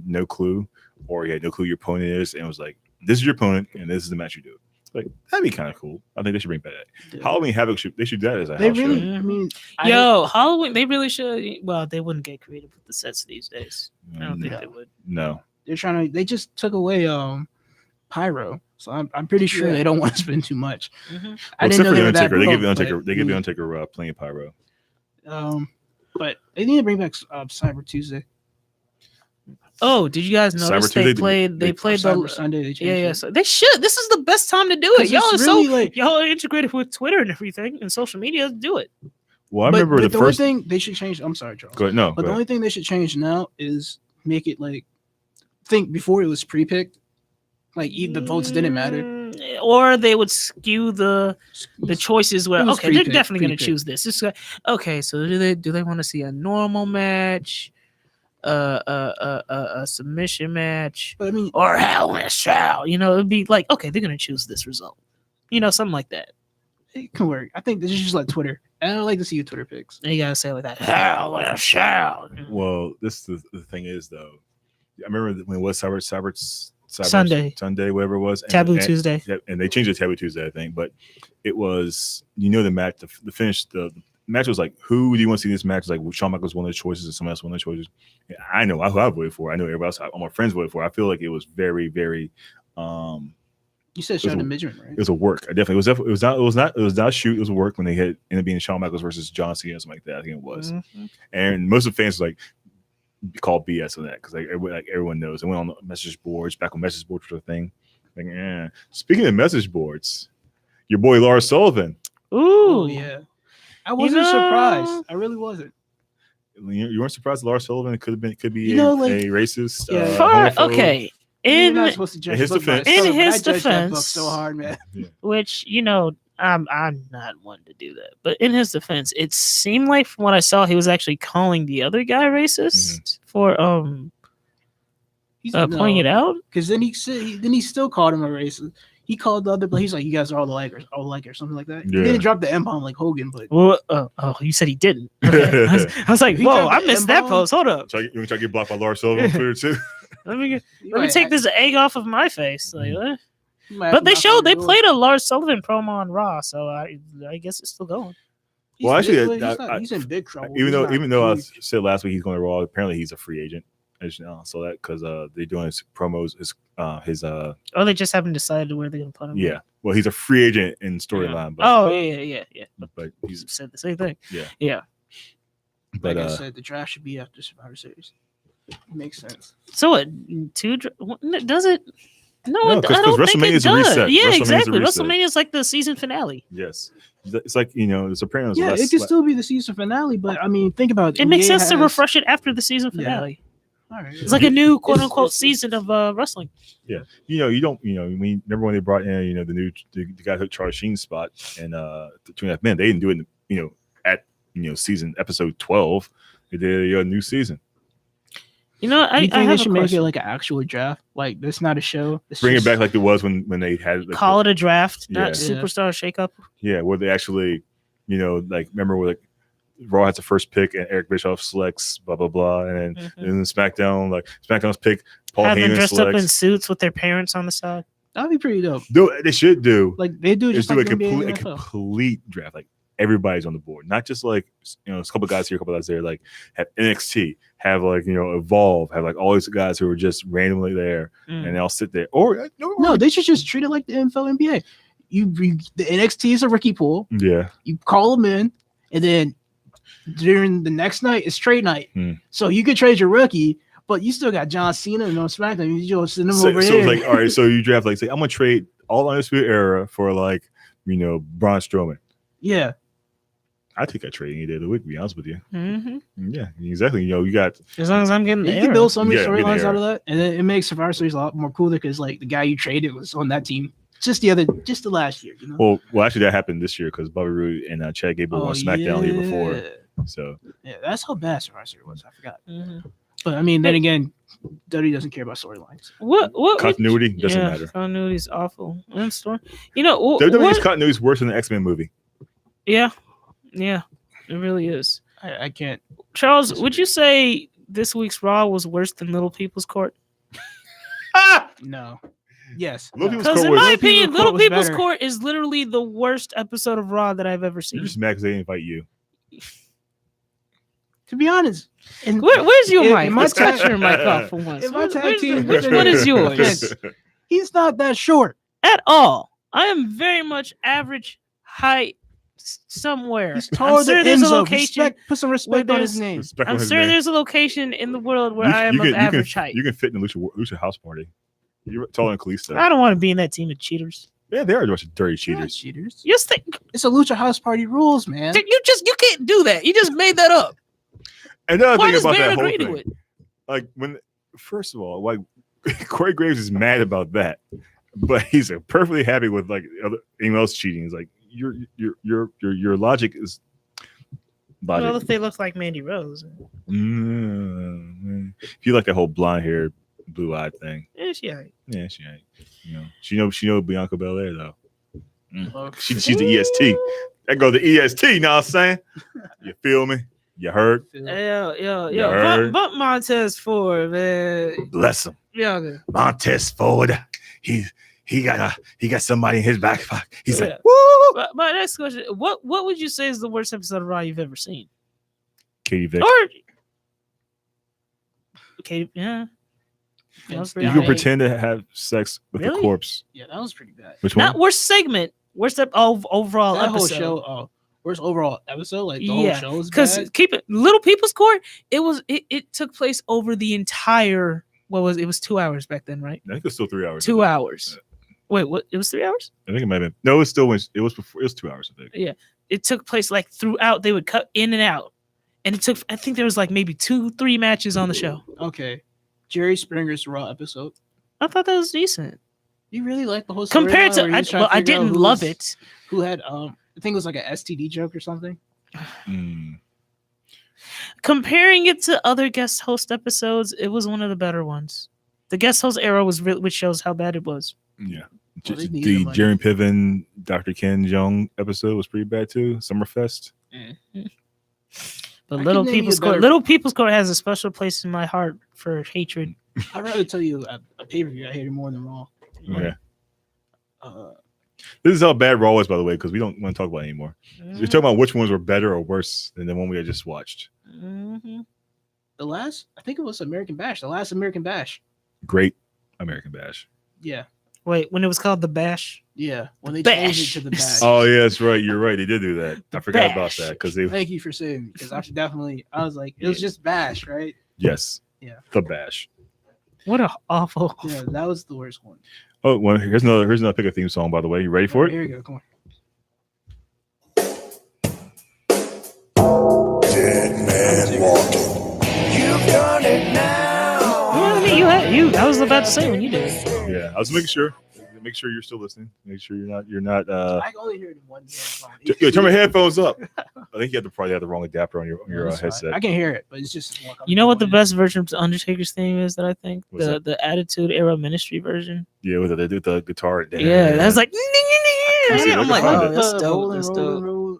no clue, or you had no clue your opponent is, and it was like, this is your opponent and this is the match you do. Like, that'd be kind of cool. I think they should bring back that. Yeah. Halloween Havoc should do that as a They house really, show. I mean, Yo, Halloween, they really should. Well, they wouldn't get creative with the sets these days. I don't think No. they would. No. they just took away Pyro. So I'm pretty sure Yeah. they don't want to spend too much. Mhm. I Except for they the were that Undertaker. They give the broke, Undertaker. but, They give the Undertaker plenty of pyro. But they need to bring back Cyber Tuesday. Oh, did you guys Cyber notice Tuesday, they played they- the Cyber Sunday. They changed yeah. it. So they should. This is the best time to do it. 'Cause Y'all are it's so really like- y'all are integrated with Twitter and everything and social media. Do it. Well, I But remember the only first thing they should change. I'm sorry, Charles. Go ahead. No, But go the ahead. only thing they should change now is make it like think before it was pre-picked, like the votes didn't matter. Or they would skew the choices where It was okay, they're pre-picked, definitely going to pre-picked. choose this. It's like, okay, so do they want to see a normal match, a submission match, But I mean, or Hell in a Cell? You know, it'd be like okay, they're going to choose this result. You know, something like that. it can work. I think this is just like Twitter. And I don't like to see your Twitter pics. And you gotta say it like that. Hell in a Cell. Well, the thing is though. I remember when it was Sunday, whatever it was, Taboo Tuesday. and they changed it to Taboo Tuesday, I think. But it was the match, the finish, the match was like, who do you want to see this match? Like Shawn Michaels one of the choices, and someone else one of the choices. And I know who I voted for. I know everybody else. All my friends voted for. I feel like it was very, very. You said was a- Shawn Midget, right? It was a work. It was not a shoot. It was a work when they ended up being Shawn Michaels versus John Cena or something like that. I think it was. Mhm. And most of the fans like called BS on that because like everyone knows. It went on the message boards, back on message boards for the thing. Like, Speaking of message boards, your boy Lars Sullivan. Ooh, Oh yeah. I wasn't surprised. I really wasn't. You weren't surprised Lars Sullivan could be You know, like- a racist. Yeah. homophobe? Okay. You're not In supposed to judge his a book by its defense- cover, In but I his judged that book defense- so hard, man. which I'm not one to do that, but in his defense, it seemed like from what I saw, he was actually calling the other guy racist for pointing it out. Because then he said, then he still called him a racist. He called the other, but he's like, "You guys are all alike, or something like that." Yeah. He didn't drop the M-bomb like Hogan, but Well, you said he didn't. Okay. I was like, He whoa, dropped I the missed that M-bomb. post. Hold up, You want to try to get blocked by Lars Sullivan on Twitter too? let me you let me might take have- this egg off of my face. Like, what? you might have But to they knock showed on they the door. played a Lars Sullivan promo on Raw, so I guess it's still going. He's Well, actually, he's in big trouble. even He's though not I huge. said last week he's going to Raw, apparently he's a free agent. I just saw that because they're doing his promos, his Oh, they just haven't decided where they're gonna put him. yeah. Well, he's a free agent in storyline, but Oh yeah. but he's Said the same thing. Yeah. Yeah. but Like I said, the draft should be after Survivor Series. Makes sense. So what? Does it? No, No, I 'cause don't think WrestleMania it is a does. reset. Yeah, WrestleMania is a exactly. reset. WrestleMania is like the season finale. yes, it's like the Sopranos. Yeah, less- it could still be the season finale, but I mean, think about it. It makes NBA sense to has- refresh it after the season Yeah. finale. All right. It's like a new quote It's- unquote it's- season of wrestling. you don't remember when they brought in the guy who took Charlie Sheen's spot and the 2.5 Men. They didn't do it at season episode 12. They did a new season. You know, I You think have they a should make it question. like an actual draft? Like this, not a show. It's Bring it just- back like it was when they had like, Call it a draft, not Yeah. superstar shakeup. where they actually remember where like Raw has the first pick and Eric Bischoff selects blah blah blah, and then Mhm. and then SmackDown's pick Paul Have them Heyman dressed up in selects. suits with their parents on the side. That'd be pretty dope. They should do Like they do is just do like a NBA and complete, a NFL. complete draft. Like everybody's on the board, not just like a couple guys here, a couple guys there. Like have NXT, have Evolve, have like all these guys who are just randomly there, Mm. and they'll sit there. Or No, they should just treat it like the NFL NBA. The NXT is a rookie pool. yeah, You call them in, and then during the next night it's trade night. Hmm. So you could trade your rookie, but you still got John Cena and on SmackDown. You just send them so, over so here. it's like all right, so you draft say I'm gonna trade all Undisputed Era for Braun Strowman. yeah, I take that trade any day of the week. To be honest with you, Mhm. yeah, exactly. You got As long as I'm getting the you can era. build so many Yeah, get storylines there. out of that, and then it makes Survivor Series a lot more cooler because like the guy you traded was on that team just the last year. well, actually that happened this year because Bobby Roode and Chad Gable were on SmackDown the year before. yeah. So Yeah, that's how bad Survivor Series was. I forgot, Mhm. but I mean, then again, WWE doesn't care about storylines. What continuity doesn't yeah, matter. Continuity's awful. And story. You know, WWE's what? continuity is worse than the X-Men movie. Yeah, it really is. I can't. Charles, would you say this week's Raw was worse than Little People's Court? No. Yes. Little no. People's Because Court in was- my Little People's opinion, Court Little was People's better. Court is literally the worst episode of Raw that I've ever seen. You're just mad because they didn't invite you. To be honest, and Where's your In- mic? in my Let's cut tag- your mic off for once. in my tag Where's team, what is yours? Yes. he's not that short. At all. I am very much average height somewhere. He's taller I'm sure than there's a Enzo. location. Put some where respect on his there's- name. Respect I'm on his sure name. there's a location in the world where I am of can, average height. You can fit in the Lucha house party. You're taller than Kalisto. I don't want to be in that team of cheaters. Yeah, they are a bunch of dirty They're not cheaters. cheaters. You just think It's a Lucha House Party rules, man. you can't do that. You just made that up. Another Why thing does about Baron that whole agree thing, to it? like when first of all, like Corey Graves is mad about that, but he's perfectly happy with like anyone else cheating. He's like your logic is logic. Well, if they look like Mandy Rose, If you like that whole blonde hair, blue eyed thing, yeah, she ain't. yeah, she ain't. You know, she know Bianca Belair though. Okay. She's the EST. That goes to EST. Know what I'm saying? You feel me? You heard? Yeah. heard? Bump Montez Ford, man. Bless him. Yeah. Montez Ford. He got somebody in his back pocket. He's Yeah. like, woo! But my next question: What would you say is the worst episode of Raw you've ever seen? Katie Vick. Or Katie, yeah. That was pretty You can bad. pretend to have sex with a Really? corpse. Yeah, that was pretty bad. Which one? Not worst segment. Worst overall That whole episode. show, worst overall episode, like the whole show was Because bad. keep it Little People's Court. It took place over the entire. What was it? Was 2 hours back then, right? I think it's still 3 hours. 2 hours. Wait, what? It was 3 hours. I think it might have been. No, it was still it was before. It was 2 hours. I think. It took place like throughout. They would cut in and out, and it took. I think there was like maybe 2-3 matches on the show. Okay, Jerry Springer's Raw episode. I thought that was decent You really like the whole compared storyline to. where he was trying Well, I figure out didn't who love was- it. Who had I think it was like an STD joke or something. Mm. Comparing it to other guest host episodes, it was one of the better ones. The guest host era was really, which shows how bad it was. Yeah. Well, they needed The the money. Jeremy Piven, Dr. Ken Jeong episode was pretty bad too. Summerfest. But I Little can name you People's a Court, better- Little People's Court has a special place in my heart for hatred. I'd rather tell you a pay per view I hated more than Raw. Yeah. Uh, This is how bad Raw was, by the way, because we don't want to talk about it anymore. Mm-hmm. You're talking about which ones were better or worse than the one we had just watched. Mhm. the last, I think it was American Bash. The last American Bash. Great American Bash. Yeah, Wait, when it was called the Bash. yeah. When they Bash. changed it to the Bash. Oh yeah, that's right. You're right. They did do that. I forgot about Bash. that because they. Thank you for saying it, because I was like, it was just Bash, right? Yes. Yeah. The Bash. What a awful. Yeah, that was the worst one. Oh, well, here's another pick a theme song. By the way, you ready for it? Here we go. Come on. I was about to say when you did it. Yeah, I was making sure. Make sure you're still listening. Make sure you're not. I can only hear it in one song. Turn my headphones up. I think you probably have the wrong adapter on your That's fine. headset. I can hear it, but it's just You know what the best version of the Undertaker's theme is that I think? What's that? The Attitude Era Ministry version. Yeah, with the guitar. Yeah, that's like. see, I'm I like, can find oh, it. that's dope. That's dope.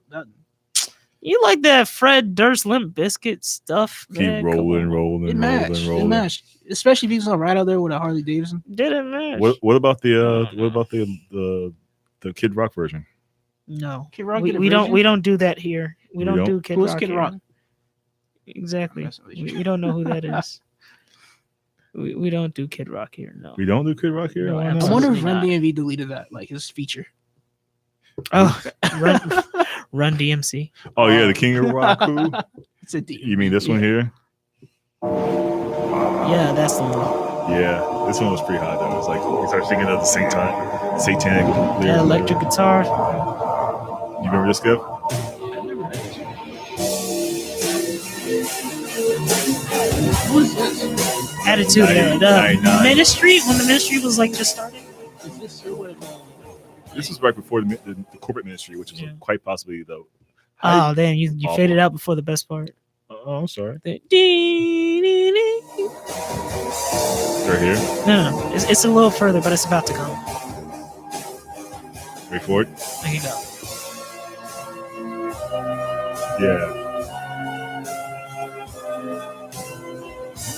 You like that Fred Durst Limp Biscuit stuff? Keep man? Come rolling, on. rolling, It matched. rolling, It rolling. matched. Especially if he's on right out there with a Harley Davidson. Did it match? What about the Kid Rock version? No, Kid Rock we, did a we don't. version? We don't do that here. We We don't don't? do Kid Who's Rock. Kid here. Rock? Exactly. Messing with you. We don't know who that is. We don't do Kid Rock here. No. We don't do Kid Rock here. No, Why I not? absolutely. wonder if Run not. DMV deleted that, like his feature. Oh, Run DMC. Oh yeah, the King of Rock. Who? It's a D. You mean this one here? Yeah, that's the one. Yeah, this one was pretty hot though. It's like we started singing at the same time. Satanic. Yeah, electric guitar. You remember this, Kev? Who's this? Attitude Era. The 99. Ministry, when the Ministry was like just starting. Is this who would This was right before the corporate ministry, which is Yeah. quite possibly though. Oh damn, you Awful. faded out before the best part. Oh, I'm sorry. The- Right here. No. It's a little further, but it's about to come. Wait for it. There you go. Yeah.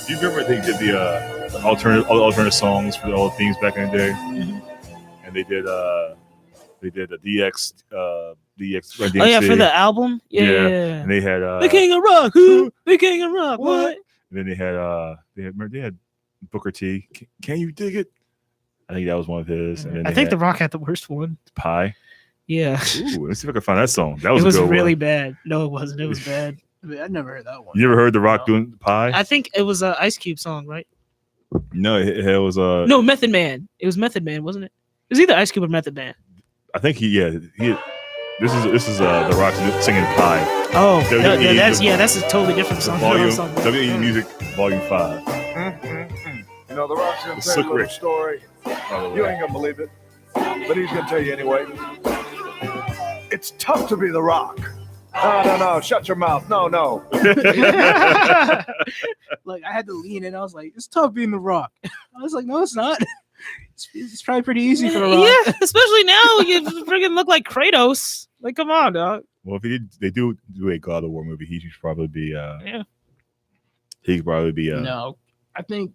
Do you remember they did the alternative songs for all the themes back in the day? Mhm. And they did a DX DX Run Oh yeah, DMC. for the album. Yeah. And they had The King of Rock. Who? The King of Rock. What? And then they had Booker T. Can you dig it? I think that was one of his. And then I they think The had Rock had the worst one. Pie. Yeah. Ooh, let's see if I can find that song. That It was was a good really one. bad. No, it wasn't. It was bad. I mean, I've never heard that one. You ever heard The Rock No. doing Pie? I think it was a Ice Cube song, right? No, it was No, Method Man. It was Method Man, wasn't it? It was either Ice Cube or Method Man. I think he. This is The Rock singing Pie. Oh, WWE that's a totally different song. Volume WWE Music Volume 5. You know, The Rock's gonna Slick tell you a little Rick. story. You ain't gonna believe it, but he's gonna tell you anyway. It's tough to be The Rock. No, shut your mouth. No. Like I had to lean in. I was like, it's tough being The Rock. I was like, no, it's not. It's probably pretty easy for The Rock. Yeah, especially now you freaking look like Kratos. Like, come on, dog. Well, if they do a God of War movie, he should probably be. Yeah. He could probably be. No, I think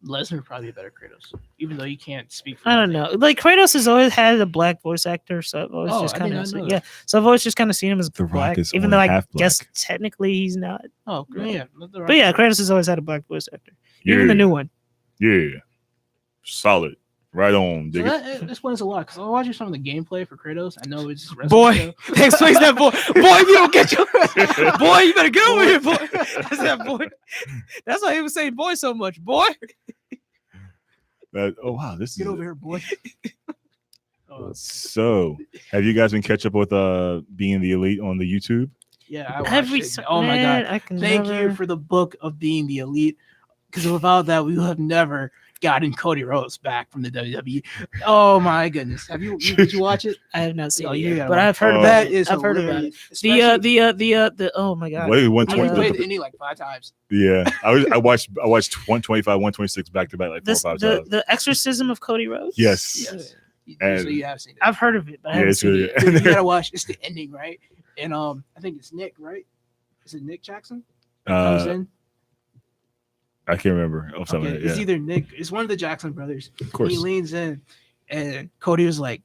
Lesnar would probably be a better Kratos, even though you can't speak. For I don't know. Like Kratos has always had a black voice actor, so I've always just I kind did of not know yeah. that. So I've always just kind of seen him as The Rock black, is even though only I half guess black. technically he's not. Oh, yeah. But yeah, Kratos has always had a black voice actor, even the new one. Yeah, solid. Right on, So dig it. that explains a lot because I'm watching some of the gameplay for Kratos. I know it's wrestling Boy, show. that explains that boy. Boy, if you don't get your boy, you better get over here, boy. That's that boy. That's why he was saying boy so much, boy. Oh wow, this Get is over here, boy. Oh, so. Have you guys been catch up with Being the Elite on the YouTube? yeah, I watched Every it. Oh my god! I can Thank never... you for the book of Being the Elite, because without that, we would have never gotten Cody Rhodes back from the WWE. Oh my goodness! Did you watch it? I have not seen Oh, it you yet, gotta but watch I've heard it. about That it. is I've heard about it. hilarious. The oh my god. Wait, I 120. played the ending like 5 times. Yeah, I watched 125, 126 back to back like 4 or 5 times. The exorcism of Cody Rhodes. Yes. Yes. And- So you have seen it. I've heard of it, but I Yeah, haven't it's seen really it. Dude, you good. gotta watch. It's the ending, right? And I think it's Nick, right? Is it Nick Jackson? Comes in. I can't remember. Oh, something. Okay, Yeah, it's either Nick. It's one of the Jackson brothers. of course. He leans in, and Cody was like,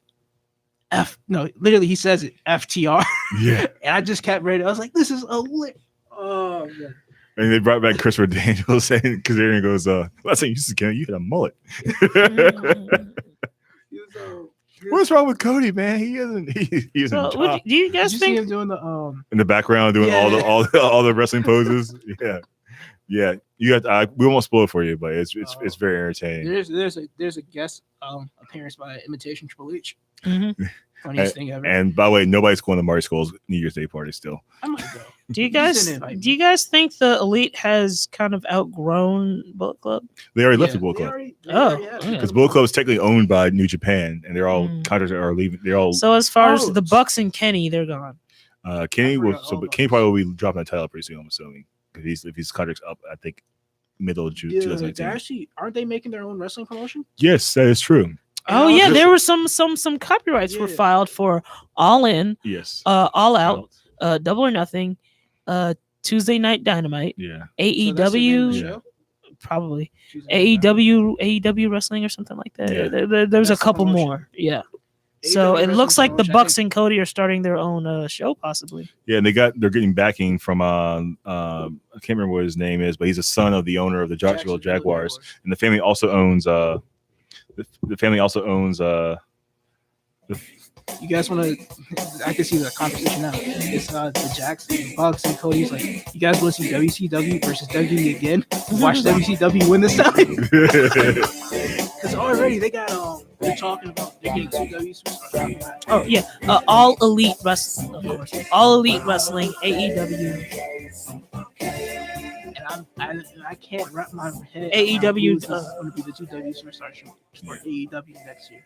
"F." No, literally, he says it, "FTR," Yeah, and I just kept reading. I was like, "This is a lit." Oh, man. and they brought back Christopher Daniels saying because Aaron goes, "Last time you used to you had a mullet." He was, What's wrong with Cody, man? He isn't. He isn't. So, what do you did guys you see think? him doing the in the background doing Yeah. all the wrestling poses. Yeah. You got. We won't spoil it for you, but it's very entertaining. There's a guest appearance by Imitation Triple H. Mhm. Funniest thing ever. And by the way, nobody's going to Marty Skull's New Year's Day party still. I might go. Do you He guys didn't invite me. do you guys think the Elite has kind of outgrown Bullet Club? They already left Yeah, the Bullet they Club already Oh, have. yeah. because Bullet Club is technically owned by New Japan, and they're all Mm. contracts are leaving. They're all So as far as Oh, the Bucks and Kenny, they're gone. Kenny I will. forgot So, all but about Kenny this. probably will be dropping the title pretty soon. I'm assuming because if his contract's up, I think middle of June Yeah, 2019. they're actually aren't they making their own wrestling promotion? Yes, that is true. Oh And I yeah, was- there were some copyrights were Yeah. filed for All In, Yes. All Out, Double or Nothing, Tuesday Night Dynamite, Yeah. AEW, So that's the name of the show? probably Tuesday Night AEW wrestling or something like that. Yeah. There's a That's the couple promotion. more. Yeah. Dynamite. So AEW it looks wrestling like the promotion, I Bucks think- and Cody are starting their own show, possibly. Yeah, and they're getting backing from I can't remember what his name is, but he's a son of the owner of the Jacksonville Jaguars, and the family also owns the family also owns You guys want to? I can see the conversation now. It's the Jackson, the Bucks, and Cody's like, you guys want to see WCW versus WWE again? Watch WCW win this time. Because already they got they're talking about they're getting 2 W superstars. Oh yeah, All Elite Wrestling, of course. All Elite Wrestling, AEW. And I can't wrap my head. AEW, around who's going to be the 2 W superstars for AEW next year.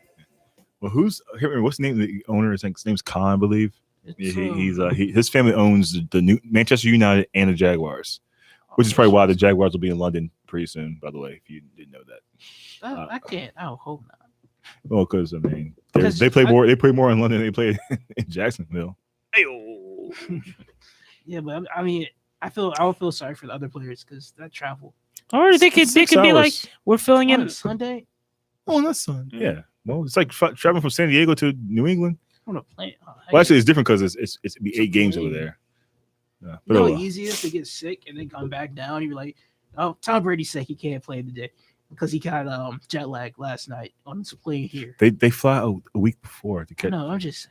Well, who's I can't remember what's the name of the owner? I think his name's Khan, I believe. It's, His family owns the new Manchester United and the Jaguars, which is probably why the Jaguars will be in London pretty soon. By the way, if you didn't know that. I can't. I hope not. Well, because I mean, 'Cause they play I- more. They play more in London than they play in Jacksonville. Yeah, but I mean, I would feel sorry for the other players because that travel Or they could 6 be like, hours. we're filling on in. a Sunday Oh, that's son. Yeah. Well, it's like traveling from San Diego to New England. on a plane. Well, actually, it's different because it's be 8 games over plane. there. Yeah, You but know oh how well. easy it is to get sick and then come back down. You're like, oh, Tom Brady's sick. He can't play today because he got jet lag last night on his plane here. They fly a week before to catch. No, I'm just saying.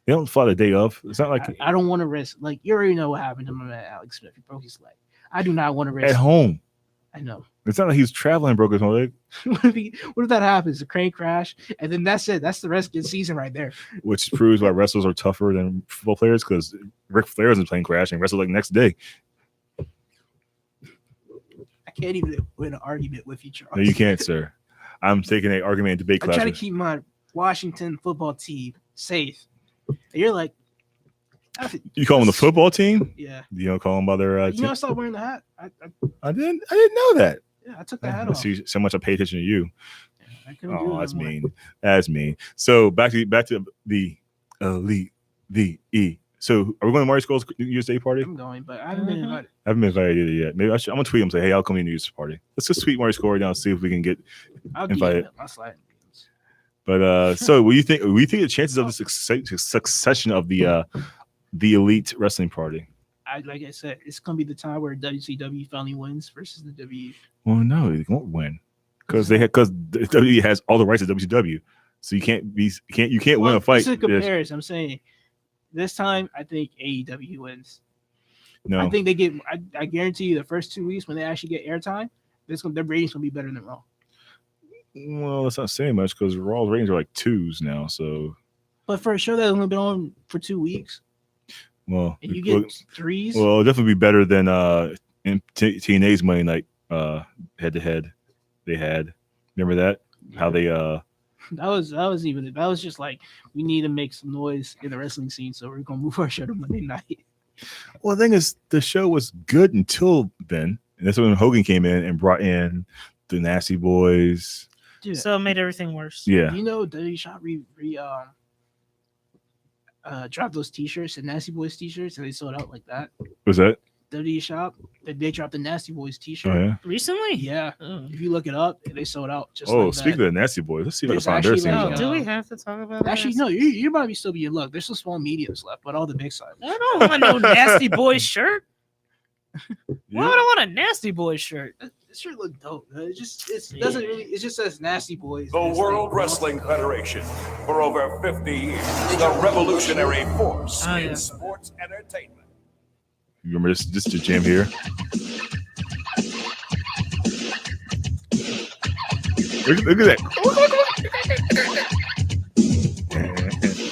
They don't fly the day of. It's not like I don't want to risk. Like you already know what happened to my man Alex Smith. He broke his leg. I do not want to risk. at home. I know. It's not like he's traveling and broke his leg, What if that happens? A crane crash, and then that's it. That's the rest of the season right there. which proves why wrestlers are tougher than football players because Ric Flair is in plane crash and wrestled like next day. I can't even win an argument with you, Charles. No, you can't, sir. I'm taking an argument and debate I class. try to keep my Washington football team safe. And you're like, You call them the football team? yeah. You don't call them by their You team? know, I stopped wearing the hat. I didn't know that. Yeah, I took the hat off. See, so much I pay attention to you. I couldn't do Oh, it that's no more. mean. That's mean. So back to the elite, the E. So are we going to Mario Skull's New Year's Day party? I'm going, but I haven't been invited. I haven't been invited either yet. Maybe I'm gonna tweet him and say, "Hey, I'll come to your New Year's party. Let's just tweet Mario Skull right now and see if we can get I'll give invited." you my slide. But so what do you think? What do you think the chances of the succession of the elite wrestling party? Like I said, it's gonna be the time where WCW finally wins versus the WWE. Well, no, they won't win because WWE has all the rights to WCW, so you can't win a fight. This is a comparison. I'm saying this time I think AEW wins. No, I think they get. I guarantee you, the first 2 weeks when they actually get airtime, their ratings gonna be better than Raw. well, that's not saying much because Raw's ratings are like 2s now. So, But for a show that's only been on for 2 weeks, well, and you get 3s, well, it'll definitely be better than in TNA's Monday Night head to head they had. Remember that? How they that was just like, we need to make some noise in the wrestling scene, so we're gonna move our show to Monday night. Well, the thing is, the show was good until then, and that's when Hogan came in and brought in the Nasty Boys. Dude, So it made everything worse. Yeah, you know, WWE Shop dropped those T-shirts, and Nasty Boys T-shirts, and they sold out like that. was that? WWE Shop, they dropped the Nasty Boys T-shirt. Oh yeah. Recently? Yeah, Oh. if you look it up, they sold out. Just Oh, like speaking that. of the Nasty Boys, let's see if I can There's find their actually, scenes. like, Oh, on. do we have to talk about Actually, that? no, you might be still be in luck. There's some small mediums left, but all the big size. I don't want no Nasty Boy shirt. Why Yeah. would I want a Nasty Boy shirt? This shirt look dope. It doesn't really. It just says Nasty Boys. The and it's World like- Wrestling Federation, for over 50 years, the revolutionary force Oh, in yeah. sports entertainment. You remember this is the gym here? Look at that.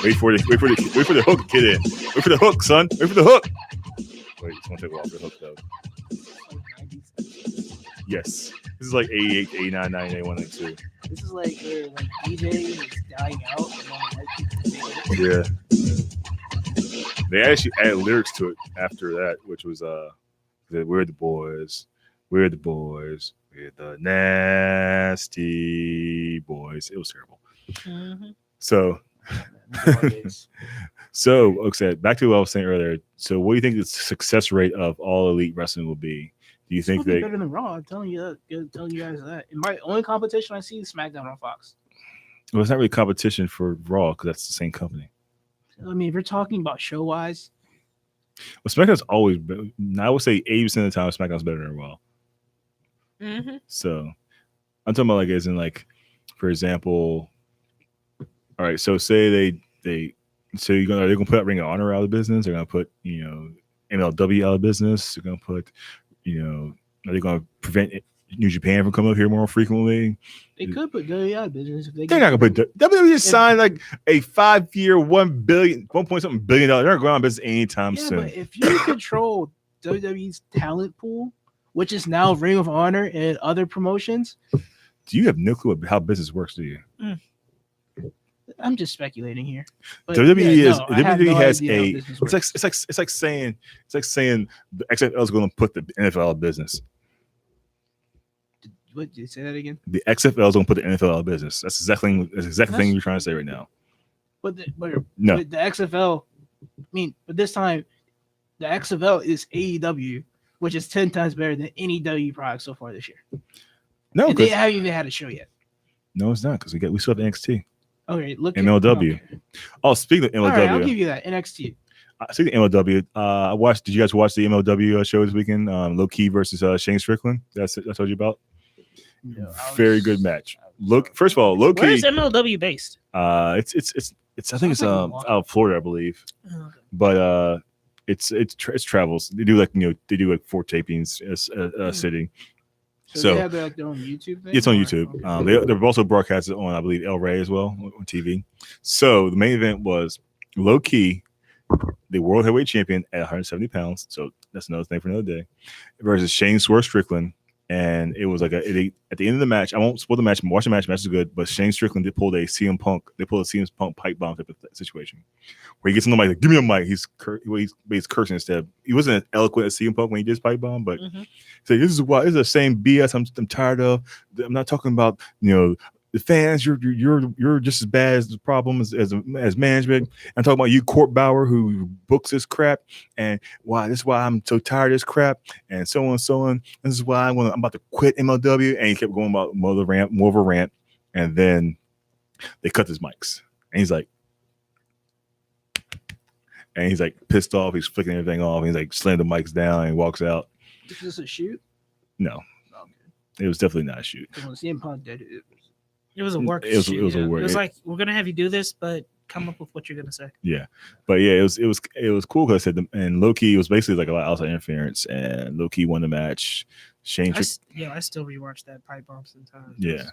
Wait for the hook, get in. Wait for the hook, son. Wait for the hook. Wait, someone take off the hook though. Yes. This is like 88, 89, 90, 91, 92. This is like where like DJ is dying out. And all the white people Yeah. They actually added lyrics to it after that, which was we're the boys. We're the boys. We're the nasty boys. It was terrible. Mhm. So so okay, back to what I was saying earlier. So what do you think the success rate of all elite wrestling will be? Do you think It's gonna be they better than Raw? I'm telling you that. Telling you guys that. And my only competition I see is SmackDown on Fox. well it's not really competition for Raw because that's the same company. I mean, if you're talking about show wise, Well, SmackDown's always been, I would say 80% of the time SmackDown's better than Raw. Mhm. So I'm talking about like as in like, for example, all right, so say they're gonna put Ring of Honor out of business, they're gonna put, MLW out of business, they're gonna put, are they gonna prevent New Japan from coming up here more frequently? they could put WWE out of business if they. They're not gonna put WWE just signed like a 5-year $1 point something billion. They're not going out of business anytime Yeah, soon. but if you control WWE's talent pool, which is now Ring of Honor and other promotions, Do you have no clue how business works, do you? I'm just speculating here. But WWE yeah, no, I have WWE no has idea how a business it's like saying the XFL is going to put the NFL out of business. What did you say that again? The XFL is going to put the NFL out of business. That's exactly the thing you're trying to say right now. But the XFL, I mean, but this time the XFL is AEW, which is 10 times better than any WWE product so far this year. No, And they 'cause- haven't even had a show yet. no, it's not because we still have NXT, Okay, look MLW. Okay. Oh, speaking of All right, I'll MLW, give you that. NXT. speaking of MLW, I watched. Did you guys watch the MLW show this weekend? Low Key versus Shane Strickland. That's I told you about. No, I Very was- good match. Look, first of all, Low Where is Key. MLW based? It's I think it's out of Florida, I believe. Oh, okay. But it's travels. They do like 4 tapings a city. So they have their own YouTube thing? it's on or- YouTube. okay. They're also broadcasted on, I believe, El Rey as well on TV. So the main event was Low Key, the world heavyweight champion at 170 pounds. So that's another thing for another day. Versus Shane Swerve Strickland. And it was like at the end of the match, I won't spoil the match. Watch the match. Match is good. But Shane Strickland did pull a CM Punk. They pulled a CM Punk pipe bomb type of situation where he gets on the mic, like, give me a mic. He's cursing instead. He wasn't as eloquent as CM Punk when he did his pipe bomb, but he said, this is why, this is the same BS I'm tired of. I'm not talking about, the fans. You're just as bad as the problem as management. I'm talking about you, Court Bauer, who books this crap, and this is why I'm so tired of this crap, and so on and so on. This is why I'm about to quit MLW. And he kept going about more of a rant, and then they cut his mics, and he's like pissed off. He's flicking everything off. He's like slamming the mics down and walks out. Is this a shoot? No, Okay. it was definitely not a shoot. Because when CM Punk did it, It was a work. It was shoot, a yeah. work- It was it- like, we're gonna have you do this, but come up with what you're gonna say. Yeah, but yeah, it was cool because I said, and Loki was basically like a lot of outside interference, and Loki won the match. Shane, I still rewatched that pipe bomb sometimes. Yeah.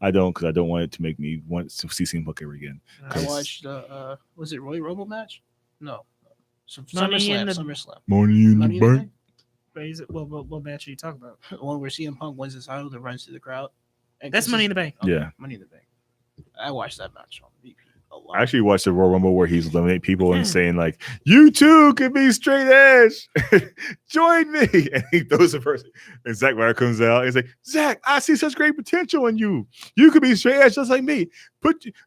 I don't, because I don't want it to make me want to see CM Punk ever again. I watched was it Royal Rumble match? No. Money in SummerSlam. Money in Money the in the bank. Bank? What match are you talking about? Bank? One where CM Punk wins the title that runs through the crowd. And That's Money in the Bank. Yeah. Money in the Bank. I watched that match on VP a lot. I actually watched the Royal Rumble where he's eliminating people and saying like, "You too can be straight edge. Join me." And he throws the person. And Zack Ryder comes out. He's like, "Zack, I see such great potential in you. You could be straight edge just like me.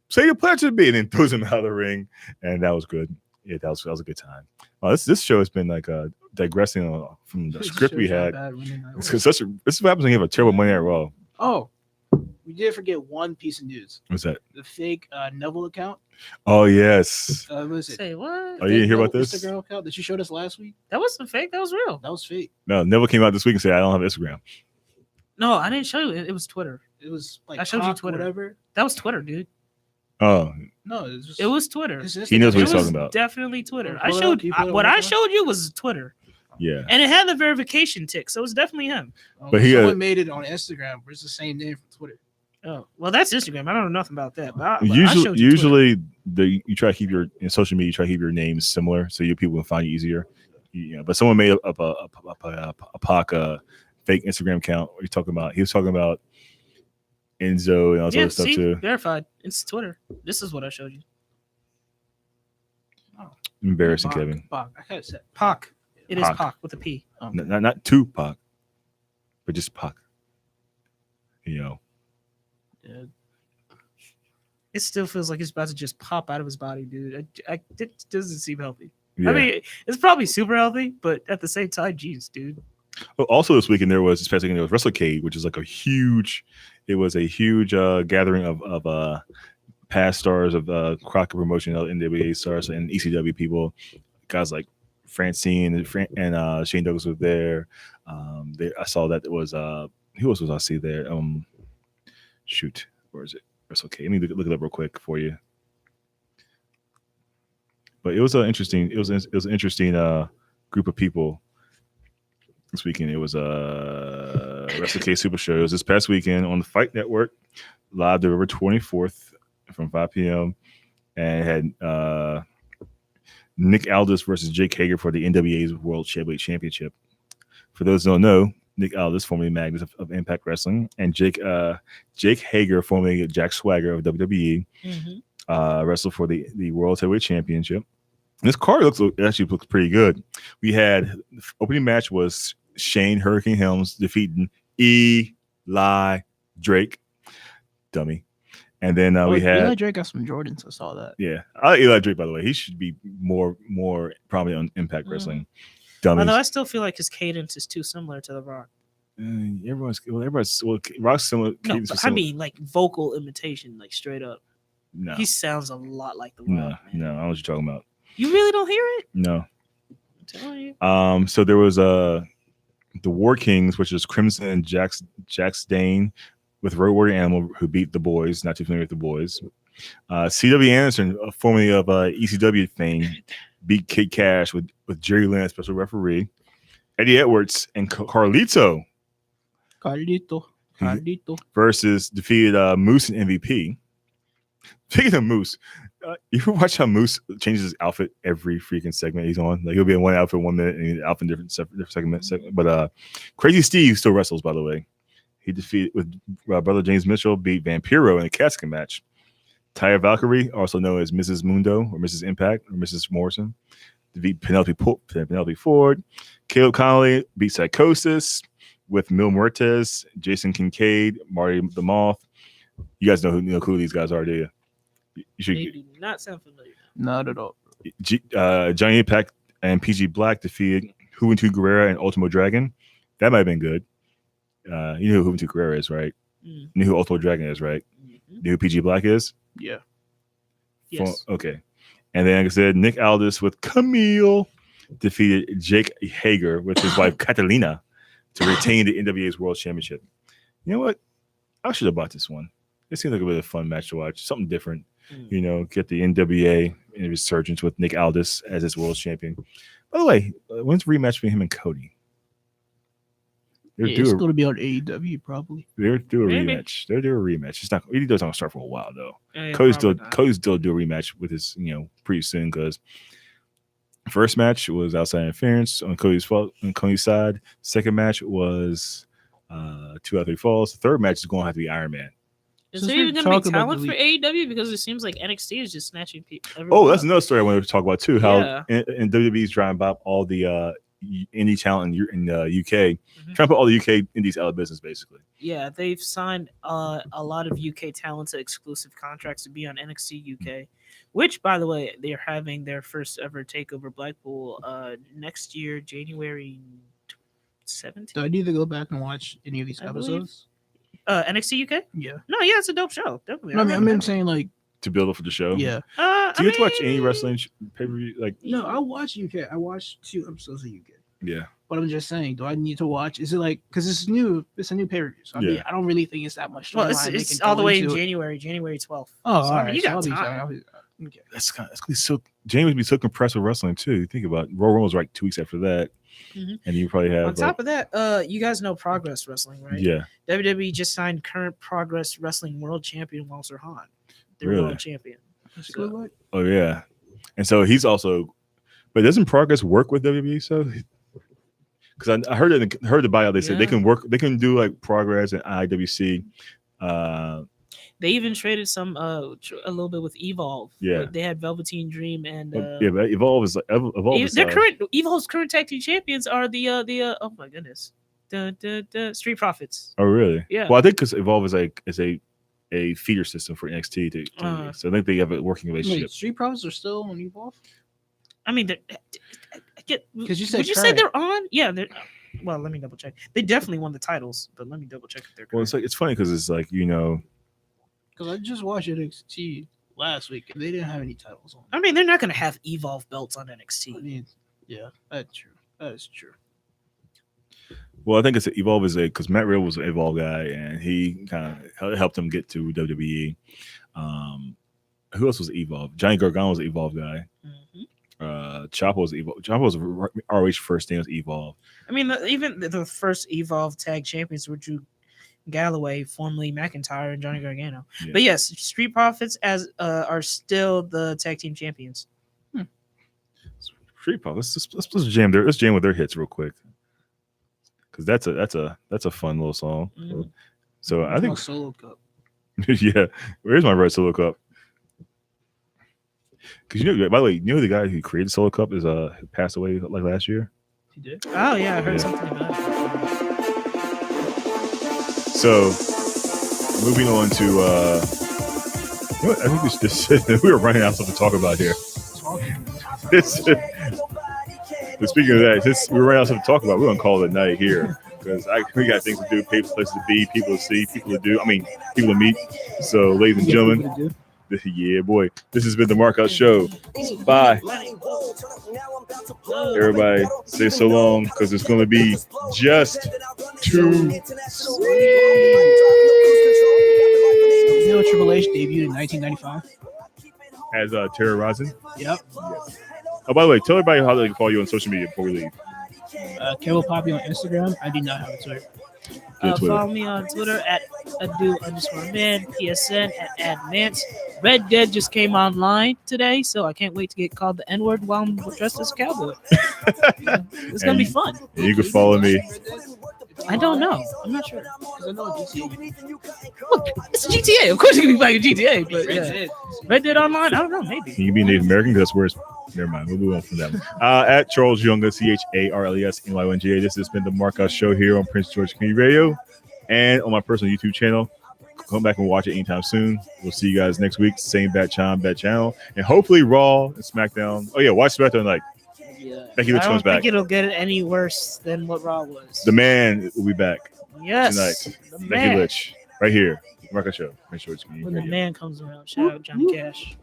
Say your pledge to me." And then throws him out of the ring. And that was good. Yeah, that was a good time. This show has been like digressing from the script we had. It's this is what happens when you have a terrible Monday Night Raw. Oh, we did forget one piece of news. What's that? The fake Neville account. Oh yes. What was it? Say what? Oh, you didn't hear about Neville this? Instagram account that you showed us last week. That wasn't fake. That was real. That was fake. No, Neville came out this week and said, "I don't have Instagram." No, I didn't show you. It was Twitter. It was like I showed you Pac, Twitter. Whatever. That was Twitter, dude. Oh, No, it was just. It was Twitter. his He knows what Instagram. he's It was talking about. definitely Twitter. Pull it up. Can you pull it up What one I more time? showed you was Twitter, yeah. and it had the verification tick, so it's definitely him. But he someone made it on Instagram, but it's the same name from Twitter. Oh, well, that's Instagram. I don't know nothing about that. But I showed you Usually, you try to keep in social media. You try to keep your names similar so your people can find you easier. But someone made up a Pac fake Instagram account. What are you talking about? He was talking about Enzo and all that Twitter. other stuff See, too. verified. It's Twitter. This is what I showed you. Embarrassing, Pac, Kevin. Pac. I kind of said Pac. It is Pac. Pac with a P. Not Tupac, but just Pac. Yeah. It still feels like it's about to just pop out of his body, dude. It doesn't seem healthy. Yeah. I mean, it's probably super healthy, but at the same time, geez, dude. Also, this past weekend there was WrestleCade, which is like a huge gathering of past stars of Crockett Promotion, NWA stars, and ECW people. Guys like Francine and Shane Douglas was there. I saw that it was who else was I see there? Shoot, where is it? WrestleCade. Let me look it up real quick for you. But it was an interesting group of people this weekend. It was WrestleCade Super Show. It was this past weekend on the Fight Network, live November 24th from 5 p.m. And it had Nick Aldis versus Jake Hager for the NWA's World Heavyweight Championship. For those who don't know, Nick Aldis, formerly Magnus of Impact Wrestling, and Jake Hager, formerly Jack Swagger of WWE, wrestled for the World Heavyweight Championship. This card actually looks pretty good. We had the opening match was Shane Hurricane Helms defeating Eli Drake, dummy, and then we had Eli Drake got some Jordans. I saw that. Yeah, I like Eli Drake, by the way. He should be more probably on Impact Wrestling. Dummies. Although I still feel like his cadence is too similar to The Rock. Rock's similar. No, cadence but is I similar. mean like vocal imitation, like straight up. No, He sounds a lot like The Rock. no, man. I don't know what you're talking about. You really don't hear it? No. I'm telling you. So there was the War Kings, which is Crimson and Jax Dane with Road Warrior Animal, who beat the Boys. Not too familiar with the Boys. C.W. Anderson, formerly of ECW fame, beat Kid Cash with Jerry Lynn, special referee. Eddie Edwards and Carlito Carlito. versus defeated Moose and MVP. Speaking of Moose, you ever watch how Moose changes his outfit every freaking segment he's on? Like he'll be in one outfit 1 minute and he's outfit in different segment. But Crazy Steve still wrestles, by the way. He defeated with brother James Mitchell, beat Vampiro in a casket match. Taya Valkyrie, also known as Mrs. Mundo or Mrs. Impact or Mrs. Morrison, defeat Penelope Ford. Caleb Connolly beat Psychosis with Mil Muertes, Jason Kincaid, Marty the Moth. You guys know who these guys are, do you? You should. They do not sound familiar. Not at all. Johnny Impact and PG Black defeated Juventud Guerrera and Ultimo Dragon. That might have been good. You know who Juventud Guerrera is, right? You know who Ultimo Dragon is, right? You know who PG Black is? Yeah. Yes. Okay. And then, like I said, Nick Aldis with Camille defeated Jake Hager with his wife Catalina to retain the NWA's World Championship. You know what? I should have bought this one. It seems like a bit of a fun match to watch. Something different. You know, get the NWA in a resurgence with Nick Aldis as his world champion. By the way, when's the rematch between him and Cody? It's going to be on AEW probably. They're due a Maybe. rematch. They're due a rematch. It's not. AEW's not going to start for a while though. Yeah, Cody's probably still not. do a rematch with his pretty soon because first match was outside interference on Cody's side. Second match was 2 out of 3 falls. The third match is going to have to be Iron Man. Is Since there we're even going to talking be about talent the for AEW? Because it seems like NXT is just snatching people. Oh, that's another story I wanted to talk about too. How Yeah. in WWE's trying to buy up all the indie talent in the UK, Mhm. trying to put all the UK indies out of business, basically. Yeah, they've signed a lot of UK talent to exclusive contracts to be on NXT UK, which, by the way, they're having their first ever takeover Blackpool next year, January 17th. Do I need to go back and watch any of these I believe- episodes? NXT UK? Yeah. No, yeah, it's a dope show. Definitely. No, I mean, I'm recommend it. saying like, To build up for the show. yeah. Do you get to watch any wrestling pay per view? Like, No, I watch UK. I watched 2 episodes of UK. yeah. But I'm just saying, do I need to watch? Is it like because it's new? It's a new pay per view. So I mean, Yeah. I don't really think it's that much. Well, storyline they it's can all the go way in into it. January 12th. Oh, So, all I mean, right. you so got I'll be time. okay. That's gonna be so. James would be so compressed with wrestling too. You think about it. Royal Rumble was like 2 weeks after that, Mhm. and you probably have On top of that, you guys know Progress Wrestling, right? yeah. WWE just signed current Progress Wrestling World Champion Walter Hahn. They're Really? world champion. That's So- good. Like, Oh yeah, and so he's also. But doesn't Progress work with WWE? So because I heard the bio, they said they Yeah. can work. They can do like Progress and IWC. They even traded some a little bit with Evolve. Yeah. They had Velveteen Dream and Yeah, but Evolve is like Evolve. Is, their current Evolve's current tag team champions are the oh my goodness, the Street Profits. Oh really? Yeah. Well, I think because Evolve is a feeder system for NXT to Uh, so I think they have a working relationship. wait, Street Profits are still on Evolve? I mean, would you said you say current. they're on? Yeah, they're. Well, let me double check. They definitely won the titles, but let me double check if they're Well, current. it's like it's funny because it's like Because I just watched NXT last week and they didn't have any titles on. I mean, they're not going to have Evolve belts on I NXT. mean, yeah, that's true. That is true. well, I think it's Evolve is because Matt Riddle was an Evolve guy and he kind of helped him get to WWE. Who else was Evolve? Johnny Gargano was an Evolve guy. Mhm. Ciampa was Evolve. Ciampa was ROH first name was Evolve. I mean, even the first Evolve tag champions were Drew Galloway, formerly McIntyre, and Johnny Gargano. Yeah. But yes, Street Profits are still the tag team champions. Street Profits. Let's jam there. Let's jam with their hits real quick. Because that's a fun little song. Mhm. So I It's think my solo cup. yeah. Where's my red Solo Cup? Because by the way, the guy who created Solo Cup is passed away like last year. He did. Oh yeah, I heard Yeah. something about it. So moving on to you know what, I think we were running out of something to talk about here. But speaking of that, we were running out of something to talk about. We're gonna call it a night here because we got things to do, places to be, people to see, people to do. I mean, people to meet. So, ladies and gentlemen, yeah, boy, this has been the Markout Show. Bye. Everybody, say so long because it's going to be just too. You know, Triple H debuted in 1995. As Terra Rosin. Yep. Oh, by the way, tell everybody how they can follow you on social media before we leave. Kevo Poppy on Instagram. I do not have a Twitter. Yeah, Twitter. Follow me on Twitter at adu_man, PSN at advance. Red Dead just came online today, so I can't wait to get called the N-word while I'm dressed as a cowboy. It's gonna be fun. You can follow me. I don't know. I'm not sure. Because I know GTA. Look, it's GTA. Of course, you can be playing GTA, but yeah. Red Dead Online. I don't know. Maybe. You can be Native American because that's where it's. Never mind. We'll move on from them. At Charles Yunga, CharlesNYUNGA. This has been the Markout Show here on Prince George Community Radio and on my personal YouTube channel. Come back and watch it anytime soon. We'll see you guys next week. Same bat channel. And hopefully Raw and SmackDown. Oh, yeah. Watch SmackDown tonight. Yeah. Becky Lynch I don't comes back. think it'll get any worse than what Raw was. The man will be back Yes. tonight. The Becky man. Lynch. Right here. Markout Show. Prince George Community When the Radio. man comes around. Shout out Johnny Cash.